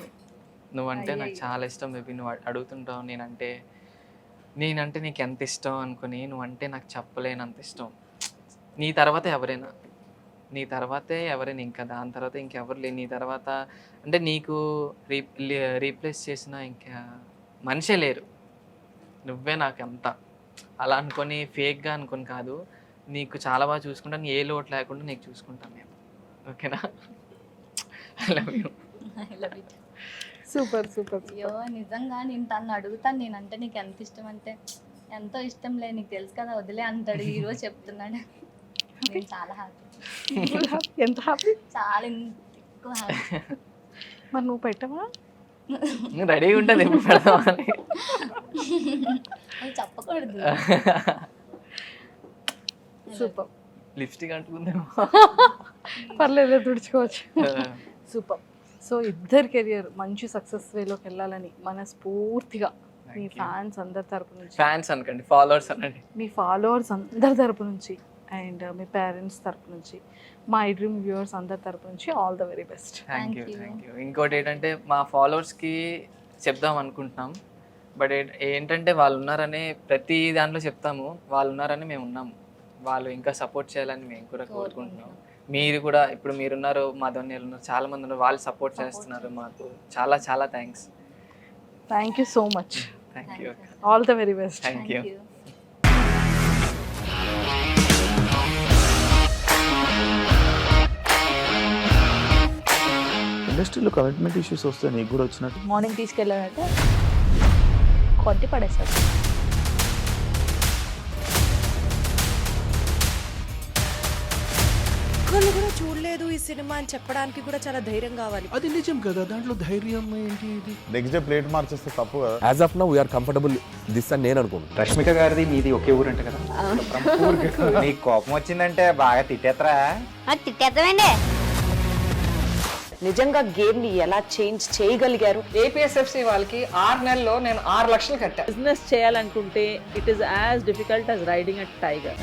Speaker 4: నువ్వంటే నాకు చాలా ఇష్టం బేబీ, నువ్వు అడుగుతుంటావు నేనంటే నీకు ఎంత ఇష్టం అనుకుని, నువ్వంటే నాకు చెప్పలేనంత ఇష్టం. నీ తర్వాతే ఎవరైనా ఇంకా దాని తర్వాత ఇంకెవరు లేరు. నీ తర్వాత అంటే నీకు రీప్లేస్ చేసిన ఇంకా మనిషే లేరు, నువ్వే నాకు అంతా. అలా అనుకొని ఫేక్గా అనుకొని కాదు, నీకు చాలా బాగా చూసుకుంటాను, ఏ లోటు లేకుండా నీకు చూసుకుంటాను నేను, ఓకేనా? I love you.
Speaker 3: సూపర్.
Speaker 1: అయ్యో నిజంగా నేను తను అడుగుతాను, నేనంటే నీకు ఎంత ఇష్టం అంటే, ఎంతో ఇష్టం లేదు నీకు తెలుసు కదా వదిలే అంటాడు. ఈరోజు చెప్తున్నాడు, నేను చాలా హ్యాపీ.
Speaker 3: ఎంత హ్యాపీ?
Speaker 1: చాలా ఎక్కువ హ్యాపీ.
Speaker 3: మరి నువ్వు పెట్టవా?
Speaker 4: రెడీగా ఉంటుంది ఎప్పుడు పెడదామని.
Speaker 1: చెప్పకూడదు.
Speaker 3: సూపర్.
Speaker 4: లిప్స్టిక్ అంటుకుందేమో,
Speaker 3: పర్లేదు తుడుచుకోవచ్చు. సూపర్. సో ఇద్దరు కెరియర్ మంచి సక్సెస్ వేలోకి వెళ్ళాలని మనస్ఫూర్తిగా మీ ఫ్యాన్స్ అందరి తరపు నుంచి,
Speaker 4: ఫ్యాన్స్ అనకండి, ఫాలోవర్స్ అనండి,
Speaker 3: మీ ఫాలోవర్స్ అందరి తరపు నుంచి అండ్ మీ పేరెంట్స్ తరపు నుంచి మా ఐ డ్రీమ్ వ్యూవర్స్ అందరి తరపు నుంచి all the very best.
Speaker 4: Thank you
Speaker 1: Thank you.
Speaker 4: Thank you. ఇంకోటి ఏంటంటే మా ఫాలోవర్స్కి చెప్దాం అనుకుంటున్నాం, బట్ ఏంటంటే వాళ్ళు ఉన్నారని ప్రతి దాంట్లో చెప్తాము, వాళ్ళు ఉన్నారని మేము ఉన్నాము, వాళ్ళు ఇంకా సపోర్ట్ చేయాలని మేము కూడా కోరుకుంటున్నాం. మీరు కూడా ఇప్పుడు మీరున్నారు, మా ధోనియాలు ఉన్నారు, చాలా మంది ఉన్నారు, వాళ్ళు సపోర్ట్ చేస్తున్నారు మాకు. చాలా చాలా thanks.
Speaker 3: Thank you so much.
Speaker 4: Thank you.
Speaker 3: All the very best.
Speaker 4: Thank you.
Speaker 8: ఇండస్ట్రీలో కమిట్మెంట్ ఇష్యూస్ వస్తే నీకు కూడా వచ్చినట్టు
Speaker 6: మార్నింగ్ తీసుకెళ్ళాడంటే కొట్టి పడేస్తాడు.
Speaker 9: ఒక్కళ్ళు కూడా చూడలేదు ఈ సినిమా అని చెప్పడానికి కూడా చాలా ధైర్యం కావాలి.
Speaker 8: అది నిజం కదా, దాంట్లో ధైర్యం ఏంటి? ఇది
Speaker 10: నెక్స్ట్ డే ప్లేట్ మార్చేస్తే తప్పు కదా.
Speaker 11: As of now we are comfortable this అని నేను అనుకుంటున్నాను.
Speaker 12: రష్మిక గారిది మీది ఒకే ఊరంట కదా.
Speaker 10: నీకు కోపం వచ్చిందంటే బాగా తిట్టేత్తరా?
Speaker 7: తిట్టేద్దామండి.
Speaker 9: నిజంగా గేమ్ ని ఎలా చేంజ్ చేయగలిగారు?
Speaker 2: ఏపీఎస్ఎఫ్సి వాళ్ళకి 6 నెలల్లో నేను 6 లక్షలు కట్టా.
Speaker 6: బిజినెస్ చేయాలనుకుంటే it is as difficult as riding a tiger.